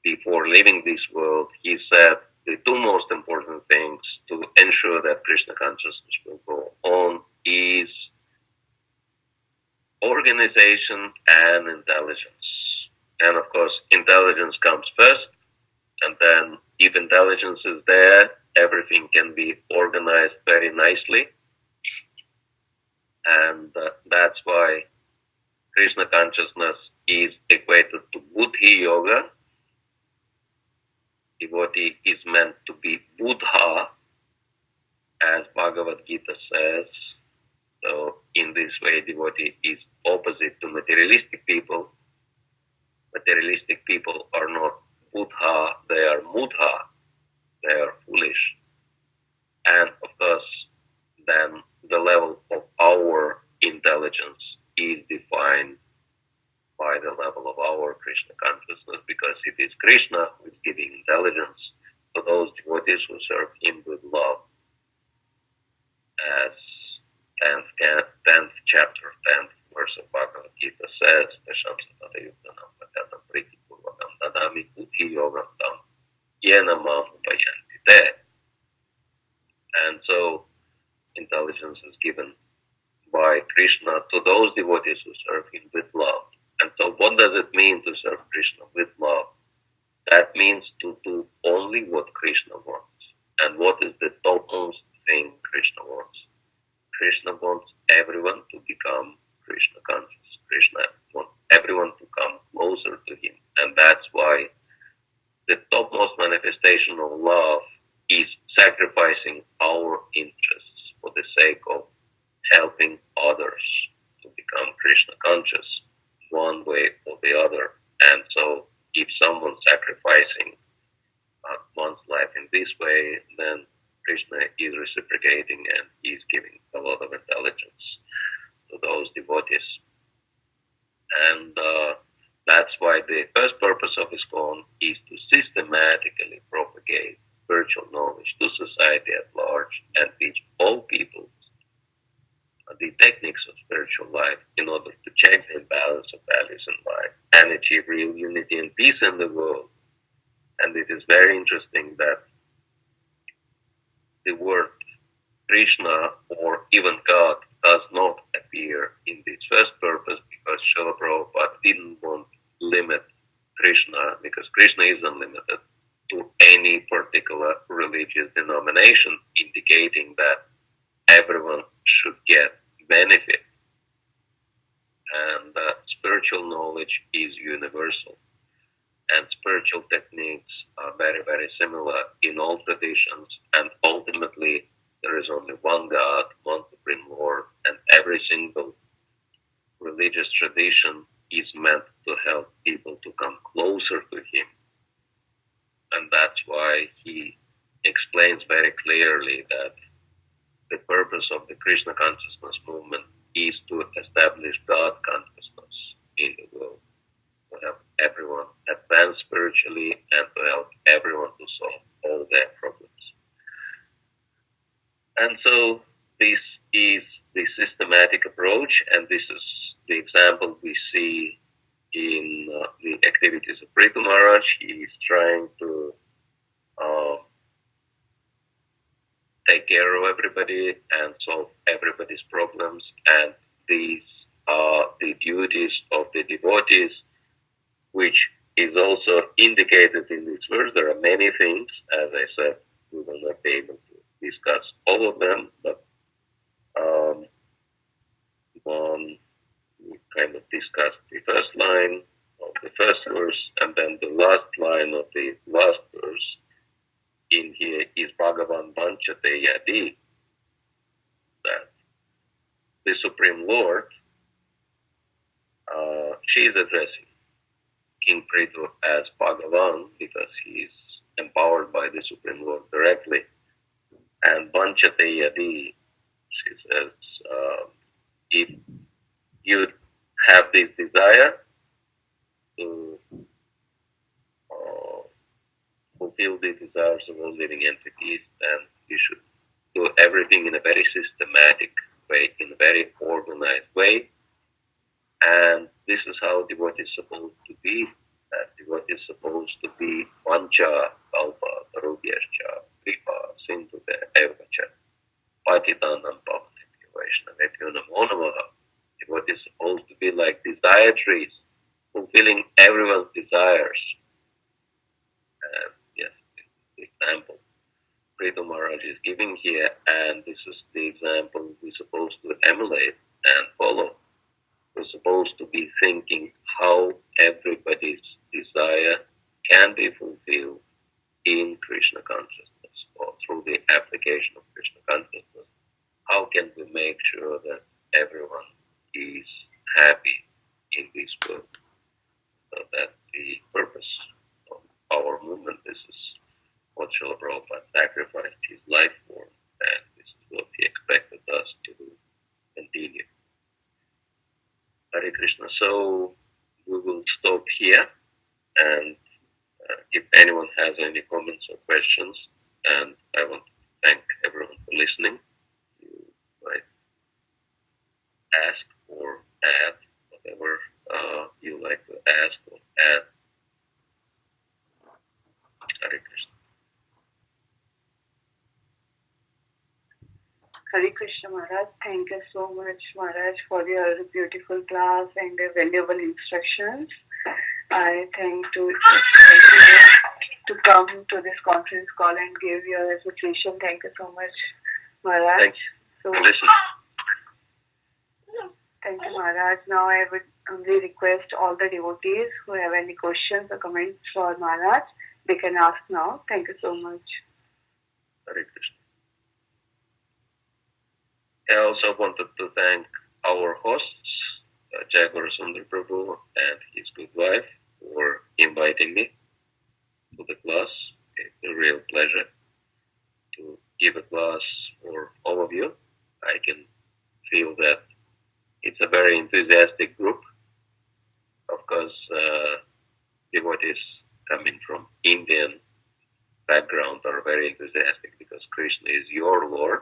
E: before leaving this world, he said the two most important things to ensure that Krishna consciousness will go on is organization and intelligence. And of course, intelligence comes first, and then if intelligence is there, everything can be organized very nicely. And that's why Krishna consciousness is equated to Buddhi Yoga. Devotee is meant to be Buddha, as Bhagavad Gita says. So in this way, devotee is opposite to materialistic people. Materialistic people are not Buddha, they are Mudha, they are foolish. And of course, then the level of our intelligence is defined by the level of our Krishna consciousness, because it is Krishna who is giving intelligence to those devotees who serve him with love. As 10th chapter, 10th verse of Bhagavad Gita says, Tesham satata yuktanam patatam priti purvakam dadami buddhi yogam tam yena mam upayanti te. And so intelligence is given by Krishna to those devotees who serve him with love. And so what does it mean to serve Krishna with love? That means to do only what Krishna wants. And what is the topmost thing Krishna wants? Krishna wants everyone to become Krishna conscious. Krishna wants everyone to come closer to him. And that's why the topmost manifestation of love is sacrificing our interests for the sake of helping others to become Krishna conscious, one way or the other. And so if someone's sacrificing one's life in this way, then Krishna is reciprocating and is giving a lot of intelligence to those devotees. And that's why the first purpose of ISKCON is to systematically propagate spiritual knowledge to society at large and teach all people the techniques of spiritual life in order to change the balance of values in life and achieve real unity and peace in the world. And it is very interesting that the word Krishna or even God does not Srila Prabhupada didn't want to limit Krishna, because Krishna is unlimited, to any particular religious denomination, indicating that everyone should get benefit, and that spiritual knowledge is universal, and spiritual techniques are very, very similar in all traditions, and ultimately there is only one God, one Supreme Lord, and every single religious tradition is meant to help people to come closer to Him. And that's why he explains very clearly that the purpose of the Krishna consciousness movement is to establish God consciousness in the world, to help everyone advance spiritually and to help everyone to solve all their problems. And so this is the systematic approach, and this is the example we see in the activities of Prithu Maharaj. He is trying to take care of everybody and solve everybody's problems, and these are the duties of the devotees, which is also indicated in this verse. There are many things, as I said, we will not be able to discuss all of them, but one, we kind of discussed the first line of the first verse, and then the last line of the last verse in here is Bhagavan Vanchate Yadi, that the Supreme Lord, she is addressing King Prithu as Bhagavan because he is empowered by the Supreme Lord directly. And Vanchate Yadi, she says, if you have this desire to fulfill the desires of all living entities, then you should do everything in a very systematic way, in a very organized way. And this is how devotee is supposed to be. Devotee is supposed to be vancha, kalpa, tarubhyascha, kripa, sindhuve, evacha, patitanam pavanebhyo vaishnavebhyo namo namaha. Devotee is supposed to be like desire trees, fulfilling everyone's desires. And yes, this is the example Prithu Maharaj is giving here, and this is the example we're supposed to emulate and follow. We're supposed to be thinking how everybody's desire can be fulfilled in Krishna consciousness or through the application of Krishna consciousness. How can we make sure that everyone is happy in this world? So that the purpose of our movement, this is what Srila Prabhupada sacrificed his life for, and this is what he expected us to continue. Hare Krishna. So we will stop here, and if anyone has any comments or questions, and I want to thank everyone for listening. You might ask or add whatever you like to ask or add. Hare Krishna.
B: Hare Krishna Maharaj, thank you so much Maharaj for your beautiful class and the valuable instructions. I thank you to come to this conference call and give your association. Thank you so much Maharaj.
E: Thank
B: So
E: you. Listen.
B: thank you Maharaj. Now I would only request all the devotees who have any questions or comments for Maharaj, they can ask now. Thank you so much.
E: Hare Krishna. I also wanted to thank our hosts, Jagar Sundar Prabhu and his good wife, for inviting me to the class. It's a real pleasure to give a class for all of you. I can feel that it's a very enthusiastic group. Of course, devotees coming from Indian background are very enthusiastic because Krishna is your Lord,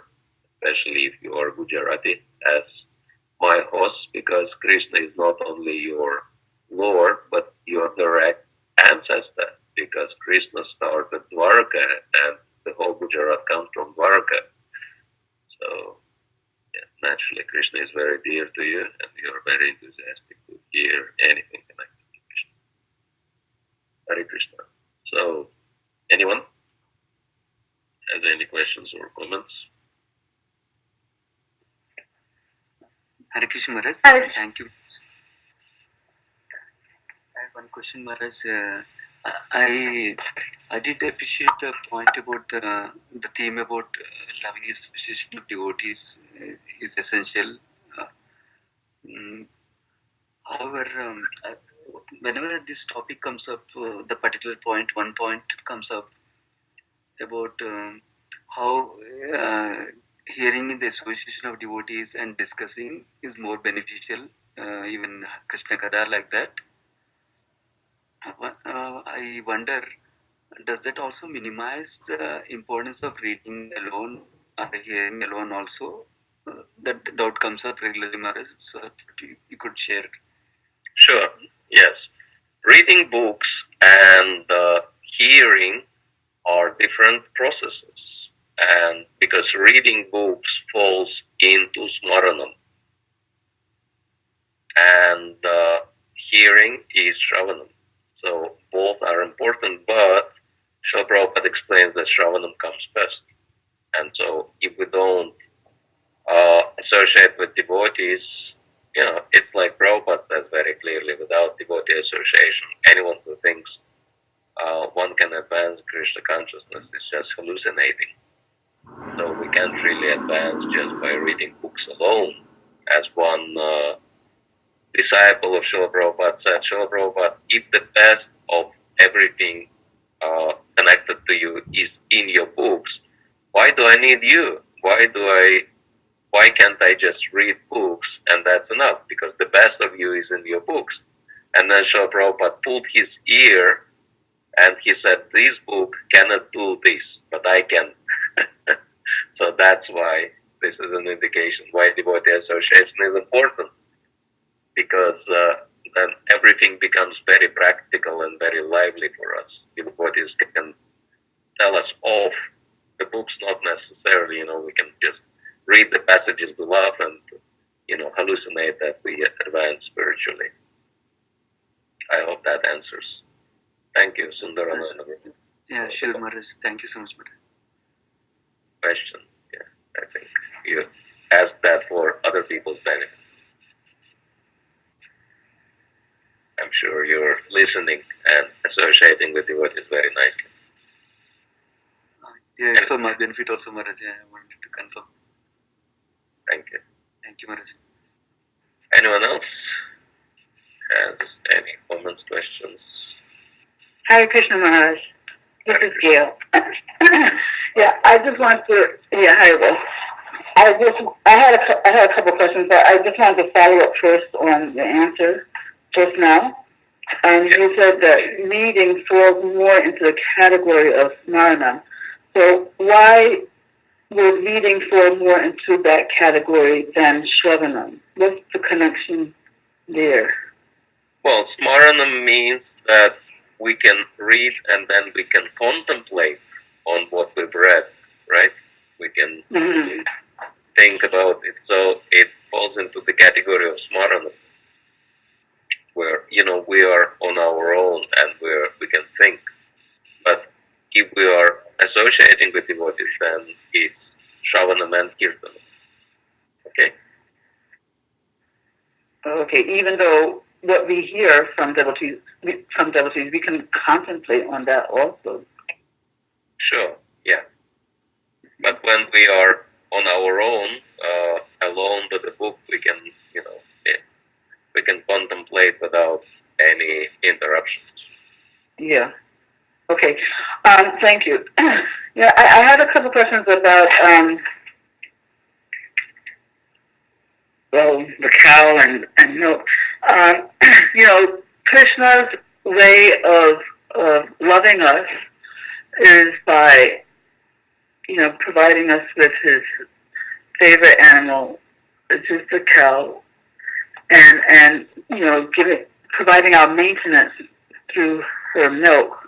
E: especially if you are Gujarati, as my host, because Krishna is not only your Lord, but your direct ancestor, because Krishna started Dwarka and the whole Gujarat comes from Dwarka. So, yeah, naturally, Krishna is very dear to you and you are very enthusiastic to hear anything connected to Krishna. Hare Krishna. So, anyone has any questions or comments?
F: Hare Krishna Maharaj.
B: Hare-
F: Thank you. I have one question, Maharaj. I did appreciate the point about the theme about loving association of devotees is essential. Uh, mm, However, whenever this topic comes up, the particular point, one point comes up about how hearing in the association of devotees and discussing is more beneficial, even Krishna Kada like that. I wonder, does that also minimize the importance of reading alone or hearing alone also? That doubt comes up regularly, Maharaj, so you could share.
E: Sure, yes. Reading books and hearing are different processes. And because reading books falls into Smaranam, and hearing is Shravanam. So both are important, but Srila Prabhupada explains that Shravanam comes first. And so if we don't associate with devotees, it's like Prabhupada says very clearly, without devotee association, anyone who thinks one can advance Krishna consciousness is just hallucinating. So we can't really advance just by reading books alone. As one disciple of Srila Prabhupada said, Srila Prabhupada, if the best of everything connected to you is in your books, why do I need you? Why can't I just read books and that's enough? Because the best of you is in your books. And then Srila Prabhupada pulled his ear and he said, this book cannot do this, but I can. So that's why this is an indication why devotee association is important. Because then everything becomes very practical and very lively for us. Devotees can tell us off. The book's not necessarily, we can just read the passages we love and, hallucinate that we advance spiritually. I hope that answers. Thank you, Sundarananda.
F: Yeah, sure, Maharaj. Thank you so much, Maharaj.
E: Question. Yeah, I think you asked that for other people's benefit. I'm sure you're listening and associating with devotees very nicely.
F: Yeah, it's for my benefit also, Maharaj. I wanted to confirm.
E: Thank you.
F: Thank you, Maharaj.
E: Anyone else has any comments, questions?
B: Hare Krishna Maharaj. This is Gail. Yeah, I just want to. Yeah, Hare Krishna. I had a couple of questions, but I just wanted to follow up first on the answer just now. You said that reading falls more into the category of Smarana. So why would reading fall more into that category than Shravanam? What's the connection there?
E: Well, Smaranam means that we can read and then we can contemplate on what we've read, right? We can think about it. So it falls into the category of Smaranam, where, we are on our own and we can think. But if we are associating with devotees, then it's Shravanam and Kirtanam. Okay?
B: Okay, even though what we hear from devotees, we can contemplate on that also.
E: Sure, yeah. But when we are on our own, alone with the book, we can, we can contemplate without any interruptions.
B: Yeah. Okay. Thank you. Yeah, I had a couple questions about the cow and milk. Krishna's way of loving us is by providing us with his favorite animal, which is the cow, and providing our maintenance through her milk.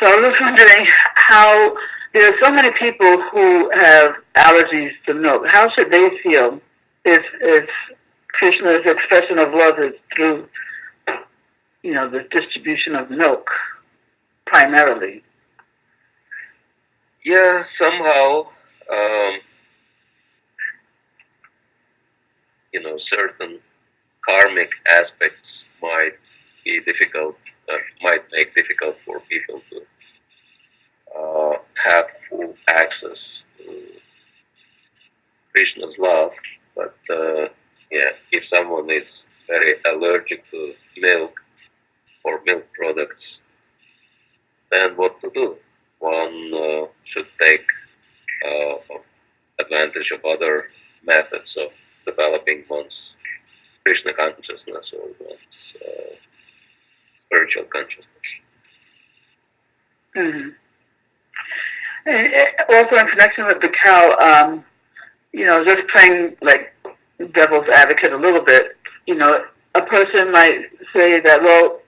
B: So I was wondering how there are so many people who have allergies to milk. How should they feel if Krishna Krishna's expression of love is through, the distribution of milk, primarily.
E: Yeah, somehow, certain karmic aspects might be difficult, might make difficult for people to have full access to Krishna's love. But yeah, if someone is very allergic to milk or milk products, then what to do? One should take advantage of other methods of developing one's Krishna consciousness or one's spiritual consciousness.
B: Mm-hmm. And also in connection with the cow, just playing like devil's advocate a little bit, a person might say that, well,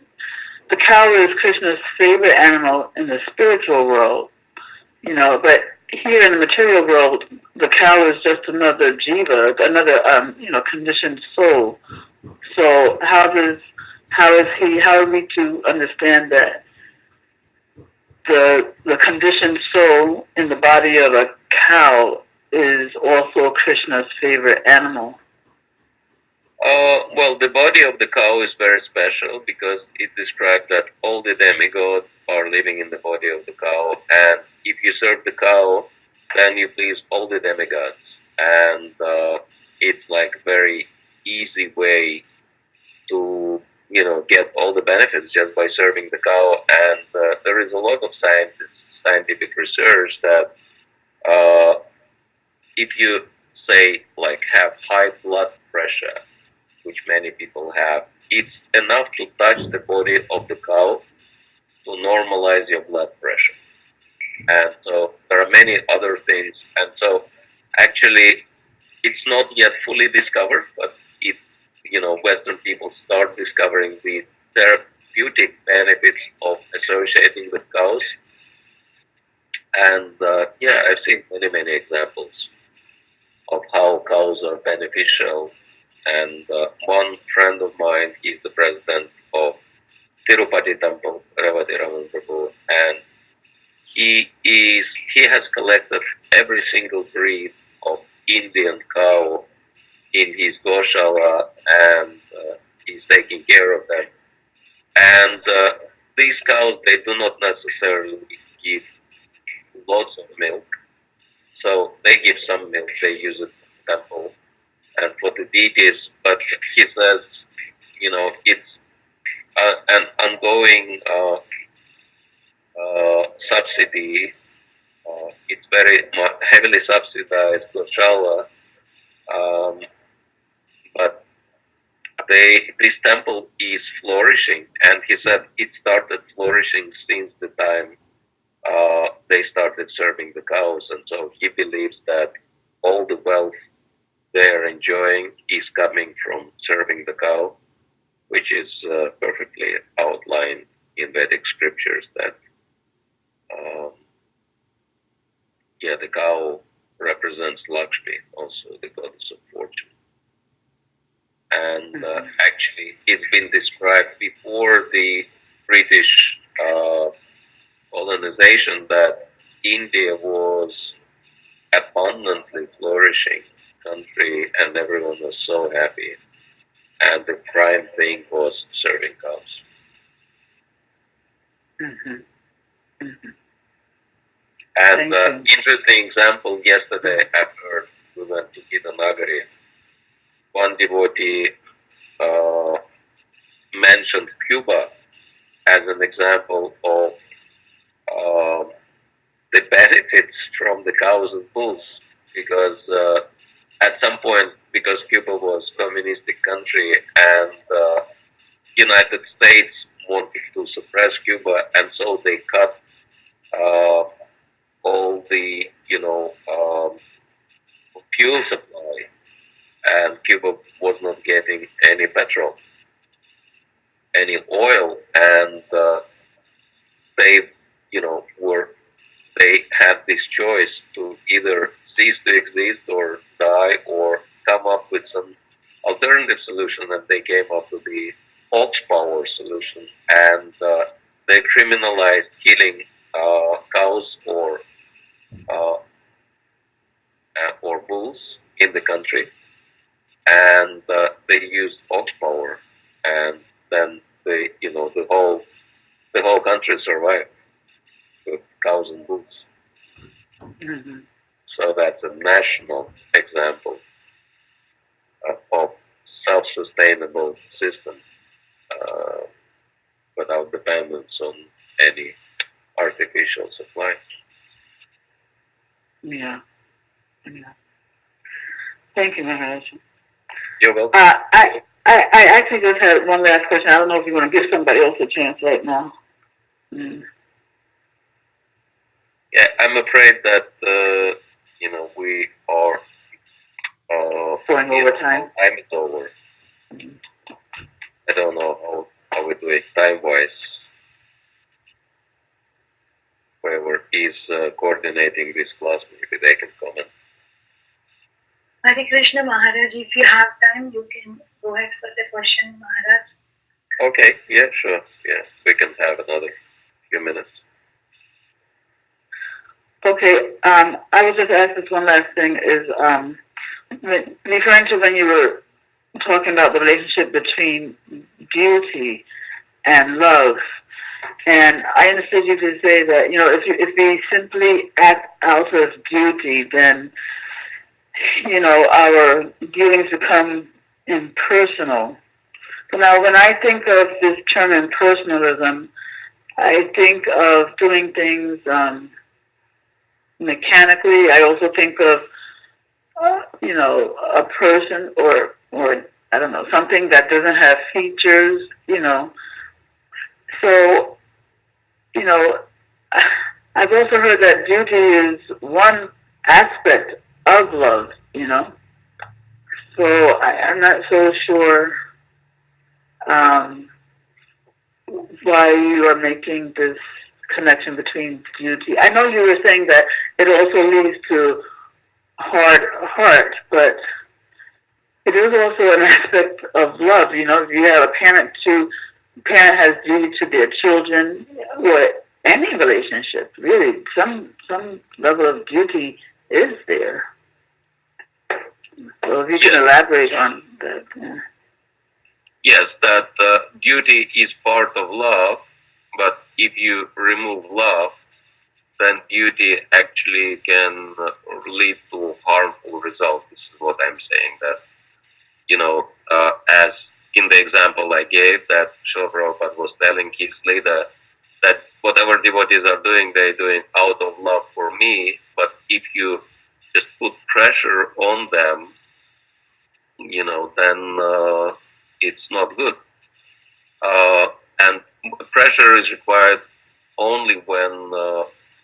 B: the cow is Krishna's favorite animal in the spiritual world, but here in the material world, the cow is just another jiva, another, conditioned soul. So how are we to understand that the conditioned soul in the body of a cow is also Krishna's favorite animal?
E: Well, the body of the cow is very special because it describes that all the demigods are living in the body of the cow, and if you serve the cow, then you please all the demigods, and it's like a very easy way to get all the benefits just by serving the cow. And there is a lot of scientific research that if you say like have high blood pressure, which many people have, it's enough to touch the body of the cow to normalize your blood pressure. And so there are many other things. And so actually, it's not yet fully discovered, but Western people start discovering the therapeutic benefits of associating with cows. And yeah, I've seen many examples of how cows are beneficial. And one friend of mine is the president of Tirupati Temple, Ravati Raman Prabhu, and he has collected every single breed of Indian cow in his Goshala, and he's taking care of them. And these cows, they do not necessarily give lots of milk, so they give some milk. They use it for the temple and for the deities. But he says, it's an ongoing subsidy. It's very heavily subsidized Goshala, um, but this temple is flourishing, and he said it started flourishing since the time they started serving the cows, and so he believes that all the wealth they're enjoying is coming from serving the cow, which is perfectly outlined in Vedic scriptures that um, the cow represents Lakshmi, also the goddess of fortune. And actually, it's been described before the British colonization that India was abundantly flourishing country, and everyone was so happy. And the prime thing was serving cows.
B: Mm-hmm. Mm-hmm.
E: And interesting example, yesterday after we went to Gitanagari, one devotee mentioned Cuba as an example of the benefits from the cows and bulls, because at some point, because Cuba was a communistic country and United States wanted to suppress Cuba, and so they cut all the fuel supply, and Cuba was not getting any petrol, any oil, and they they had this choice to either cease to exist or die or come up with some alternative solution, and they came up with the ox power solution, and they criminalized killing cows uh, or bulls in the country, and they used ox power, and then the whole country survived with cows and bulls.
B: Mm-hmm.
E: So that's a national example of self-sustainable system uh, without dependence on any artificial supply.
B: Yeah. Yeah. Thank you, Maharaj.
E: You're welcome.
B: I actually just had one last question. I don't know if you want to give somebody else a chance right now. Mm.
E: Yeah, I'm afraid that we are
B: Going over time.
E: Time is over. I don't know how we do it time wise. Whoever is coordinating this class, maybe they can comment.
G: Hare Krishna Maharaj, if you have time, you can go ahead for the question, Maharaj.
E: Okay, yeah, sure. Yeah, we can have another few minutes.
B: Okay, I was just asked this one last thing is referring to when you were talking about the relationship between duty and love. And I understood you to say that, if we simply act out of duty, then, our dealings become impersonal. So now when I think of this term impersonalism, I think of doing things mechanically. I also think of, a person or I don't know, something that doesn't have features, So, I've also heard that duty is one aspect of love, So I'm not so sure why you are making this connection between duty. I know you were saying that it also leads to hard heart, but it is also an aspect of love. If you have a parent has duty to their children, or any relationship, really, some level of duty is there. So if you can elaborate on that. Yeah.
E: Yes, that duty is part of love, but if you remove love, then duty actually can lead to harmful results. This is what I'm saying. That as in the example I gave, that Srila Prabhupada was telling his leader that whatever devotees are doing, they're doing out of love for me. But if you just put pressure on them, then it's not good. And pressure is required only when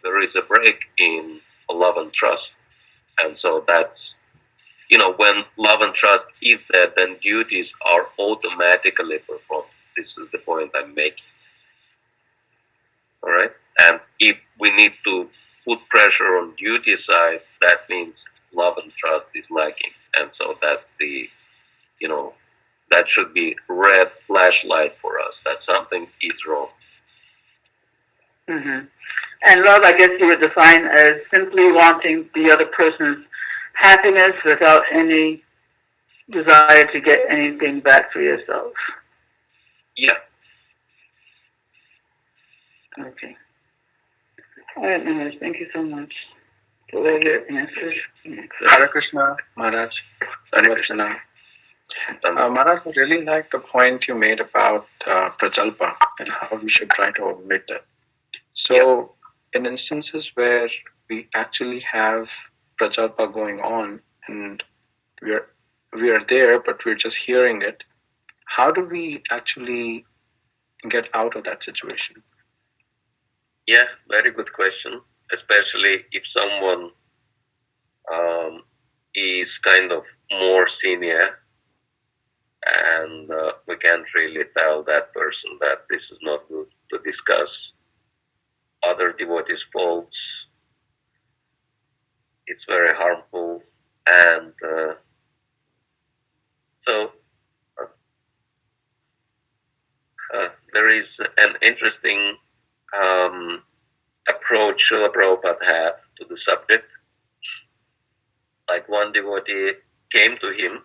E: there is a break in love and trust. And so that's, when love and trust is there, then duties are automatically performed. This is the point I'm making. All right? And if we need to put pressure on duty side, that means love and trust is lacking. And so that's that should be red flashlight for us that something is wrong.
B: Mm-hmm. And love, I guess you would define as simply wanting the other person's happiness without any desire to get anything back for yourself.
E: Yeah.
B: Okay. All right, Maharaj, thank you so much for all your answers.
H: Hare Krishna, Maharaj. Hare Maharaj, I really like the point you made about prajalpa and how we should try to omit it. So, in instances where we actually have prajalpa going on and we are there, but we're just hearing it, how do we actually get out of that situation?
E: Yeah, very good question. Especially if someone is kind of more senior, and we can't really tell that person that this is not good to discuss other devotees' faults. It's very harmful, and So there is an interesting approach Srila Prabhupada had to the subject. Like one devotee came to him,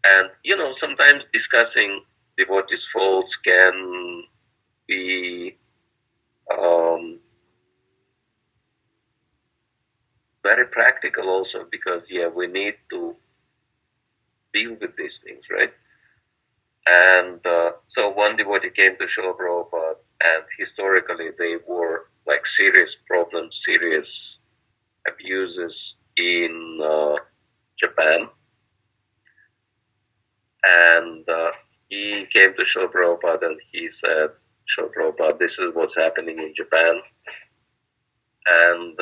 E: and sometimes discussing devotees' faults can be very practical also, because we need to deal with these things, right? And so one devotee came to Srila Prabhupada, and historically they were like serious problems, serious abuses in Japan. And he came to Srila Prabhupada and he said, Srila Prabhupada, this is what's happening in Japan. And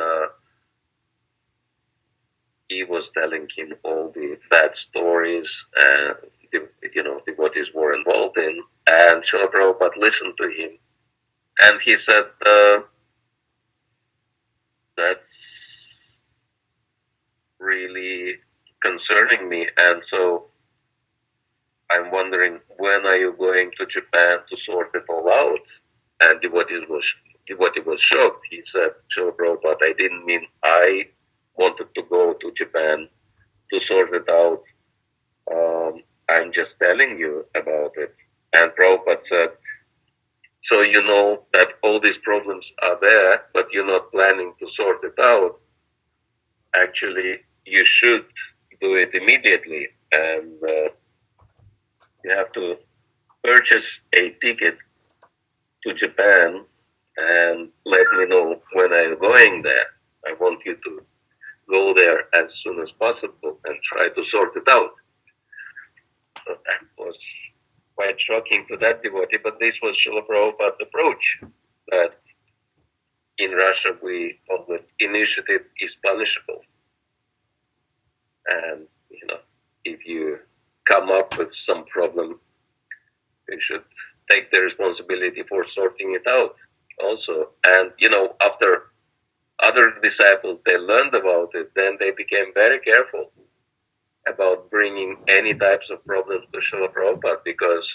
E: he was telling him all the bad stories and devotees were involved in. And Srila Prabhupada listened to him. And he said, that's really concerning me. And so I'm wondering, when are you going to Japan to sort it all out? And devotee was shocked. He said, Srila Prabhupada, I didn't mean I wanted to go to Japan to sort it out. I'm just telling you about it. And Prabhupada said, so you know that all these problems are there, but you're not planning to sort it out. Actually, you should do it immediately. And you have to purchase a ticket to Japan and let me know when I'm going there. I want you to go there as soon as possible and try to sort it out. So that was quite shocking to that devotee, but this was Srila Prabhupada's approach, that in Russia we call it initiative is punishable. And, if you come up with some problem, you should take the responsibility for sorting it out also. And, after other disciples, they learned about it, then they became very careful about bringing any types of problems to Srila Prabhupada, because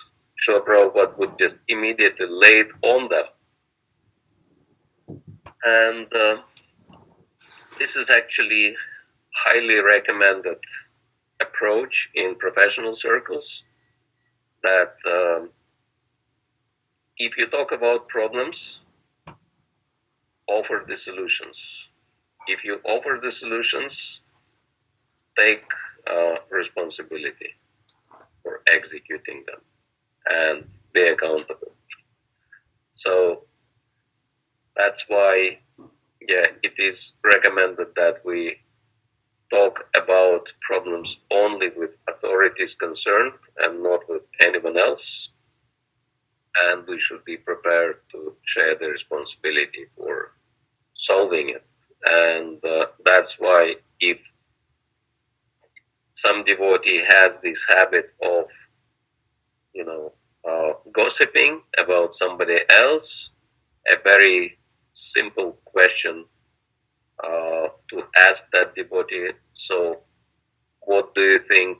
E: Srila Prabhupada would just immediately lay it on them. And this is actually highly recommended approach in professional circles, that if you talk about problems, offer the solutions. If you offer the solutions, take responsibility for executing them and be accountable. So that's why, it is recommended that we talk about problems only with authorities concerned and not with anyone else. And we should be prepared to share the responsibility for solving it. And that's why if some devotee has this habit of, gossiping about somebody else, a very simple question to ask that devotee, so what do you think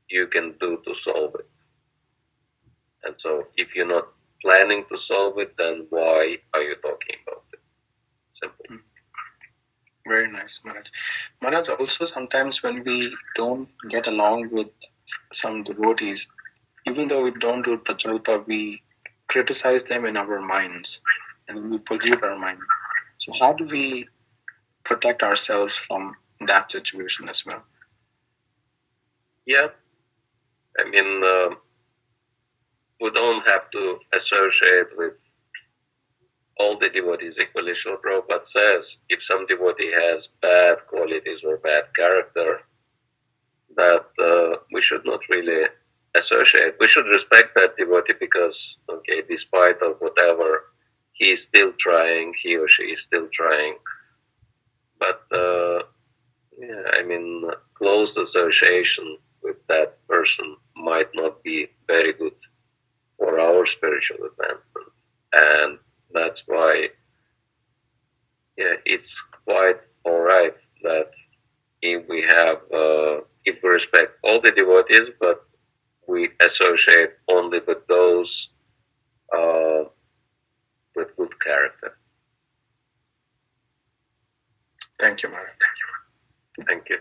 E: you can do to solve it? And so if you're not planning to solve it, then why are you talking about it? Simple.
H: Very nice, Maharaj. Maharaj, also sometimes when we don't get along with some devotees, even though we don't do prajalpa, we criticize them in our minds and then we pollute our mind. So how do we protect ourselves from that situation as well?
E: Yeah, I mean, we don't have to associate with all the devotees equally. Srila Prabhupada says, if some devotee has bad qualities or bad character, that we should not really associate. We should respect that devotee because, despite of whatever, he is still trying, he or she is still trying. But, close association with that person might not be very good for our spiritual advancement. And that's why, it's quite all right that if we respect all the devotees, but we associate only with those with good character.
H: Thank you, Maharaj.
E: Thank you.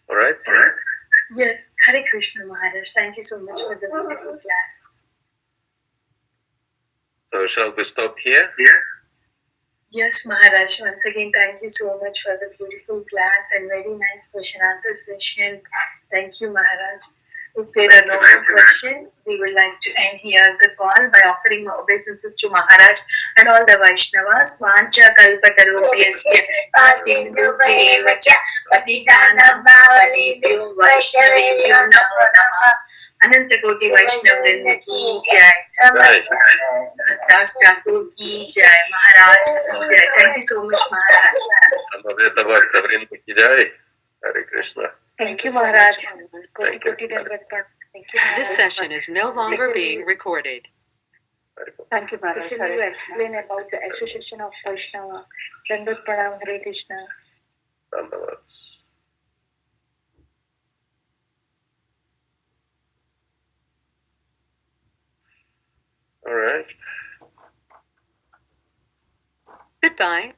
E: All right.
G: Yeah, Hare Krishna Maharaj. Thank you so much for the beautiful class.
E: So shall we stop here?
G: Yes, Maharaj. Once again, thank you so much for the beautiful class and very nice question answer session. Thank you, Maharaj. If there are no more questions, we would like to end here the call by offering my obeisances to Maharaj and all the Vaishnavas. Vancha kalpatarupyasya asindubhyevacha patitanam bhavanebhyo Vaishnavebhyo namo namah. Ananta Koti Vaishnav Vrinda ki jai. Das Thakur ki jai. Maharaj ki jai. Thank you so much, Maharaj.
E: Hare Krishna.
B: Thank you, Maharaj.
E: Thank you.
B: Thank you, Maharaj.
D: This session is no longer being recorded.
B: Thank you, Maharaj. Can you explain about the association of Vaishnava? Dandat Pranam, Hare Krishna.
E: Dandavad. All right.
D: Goodbye.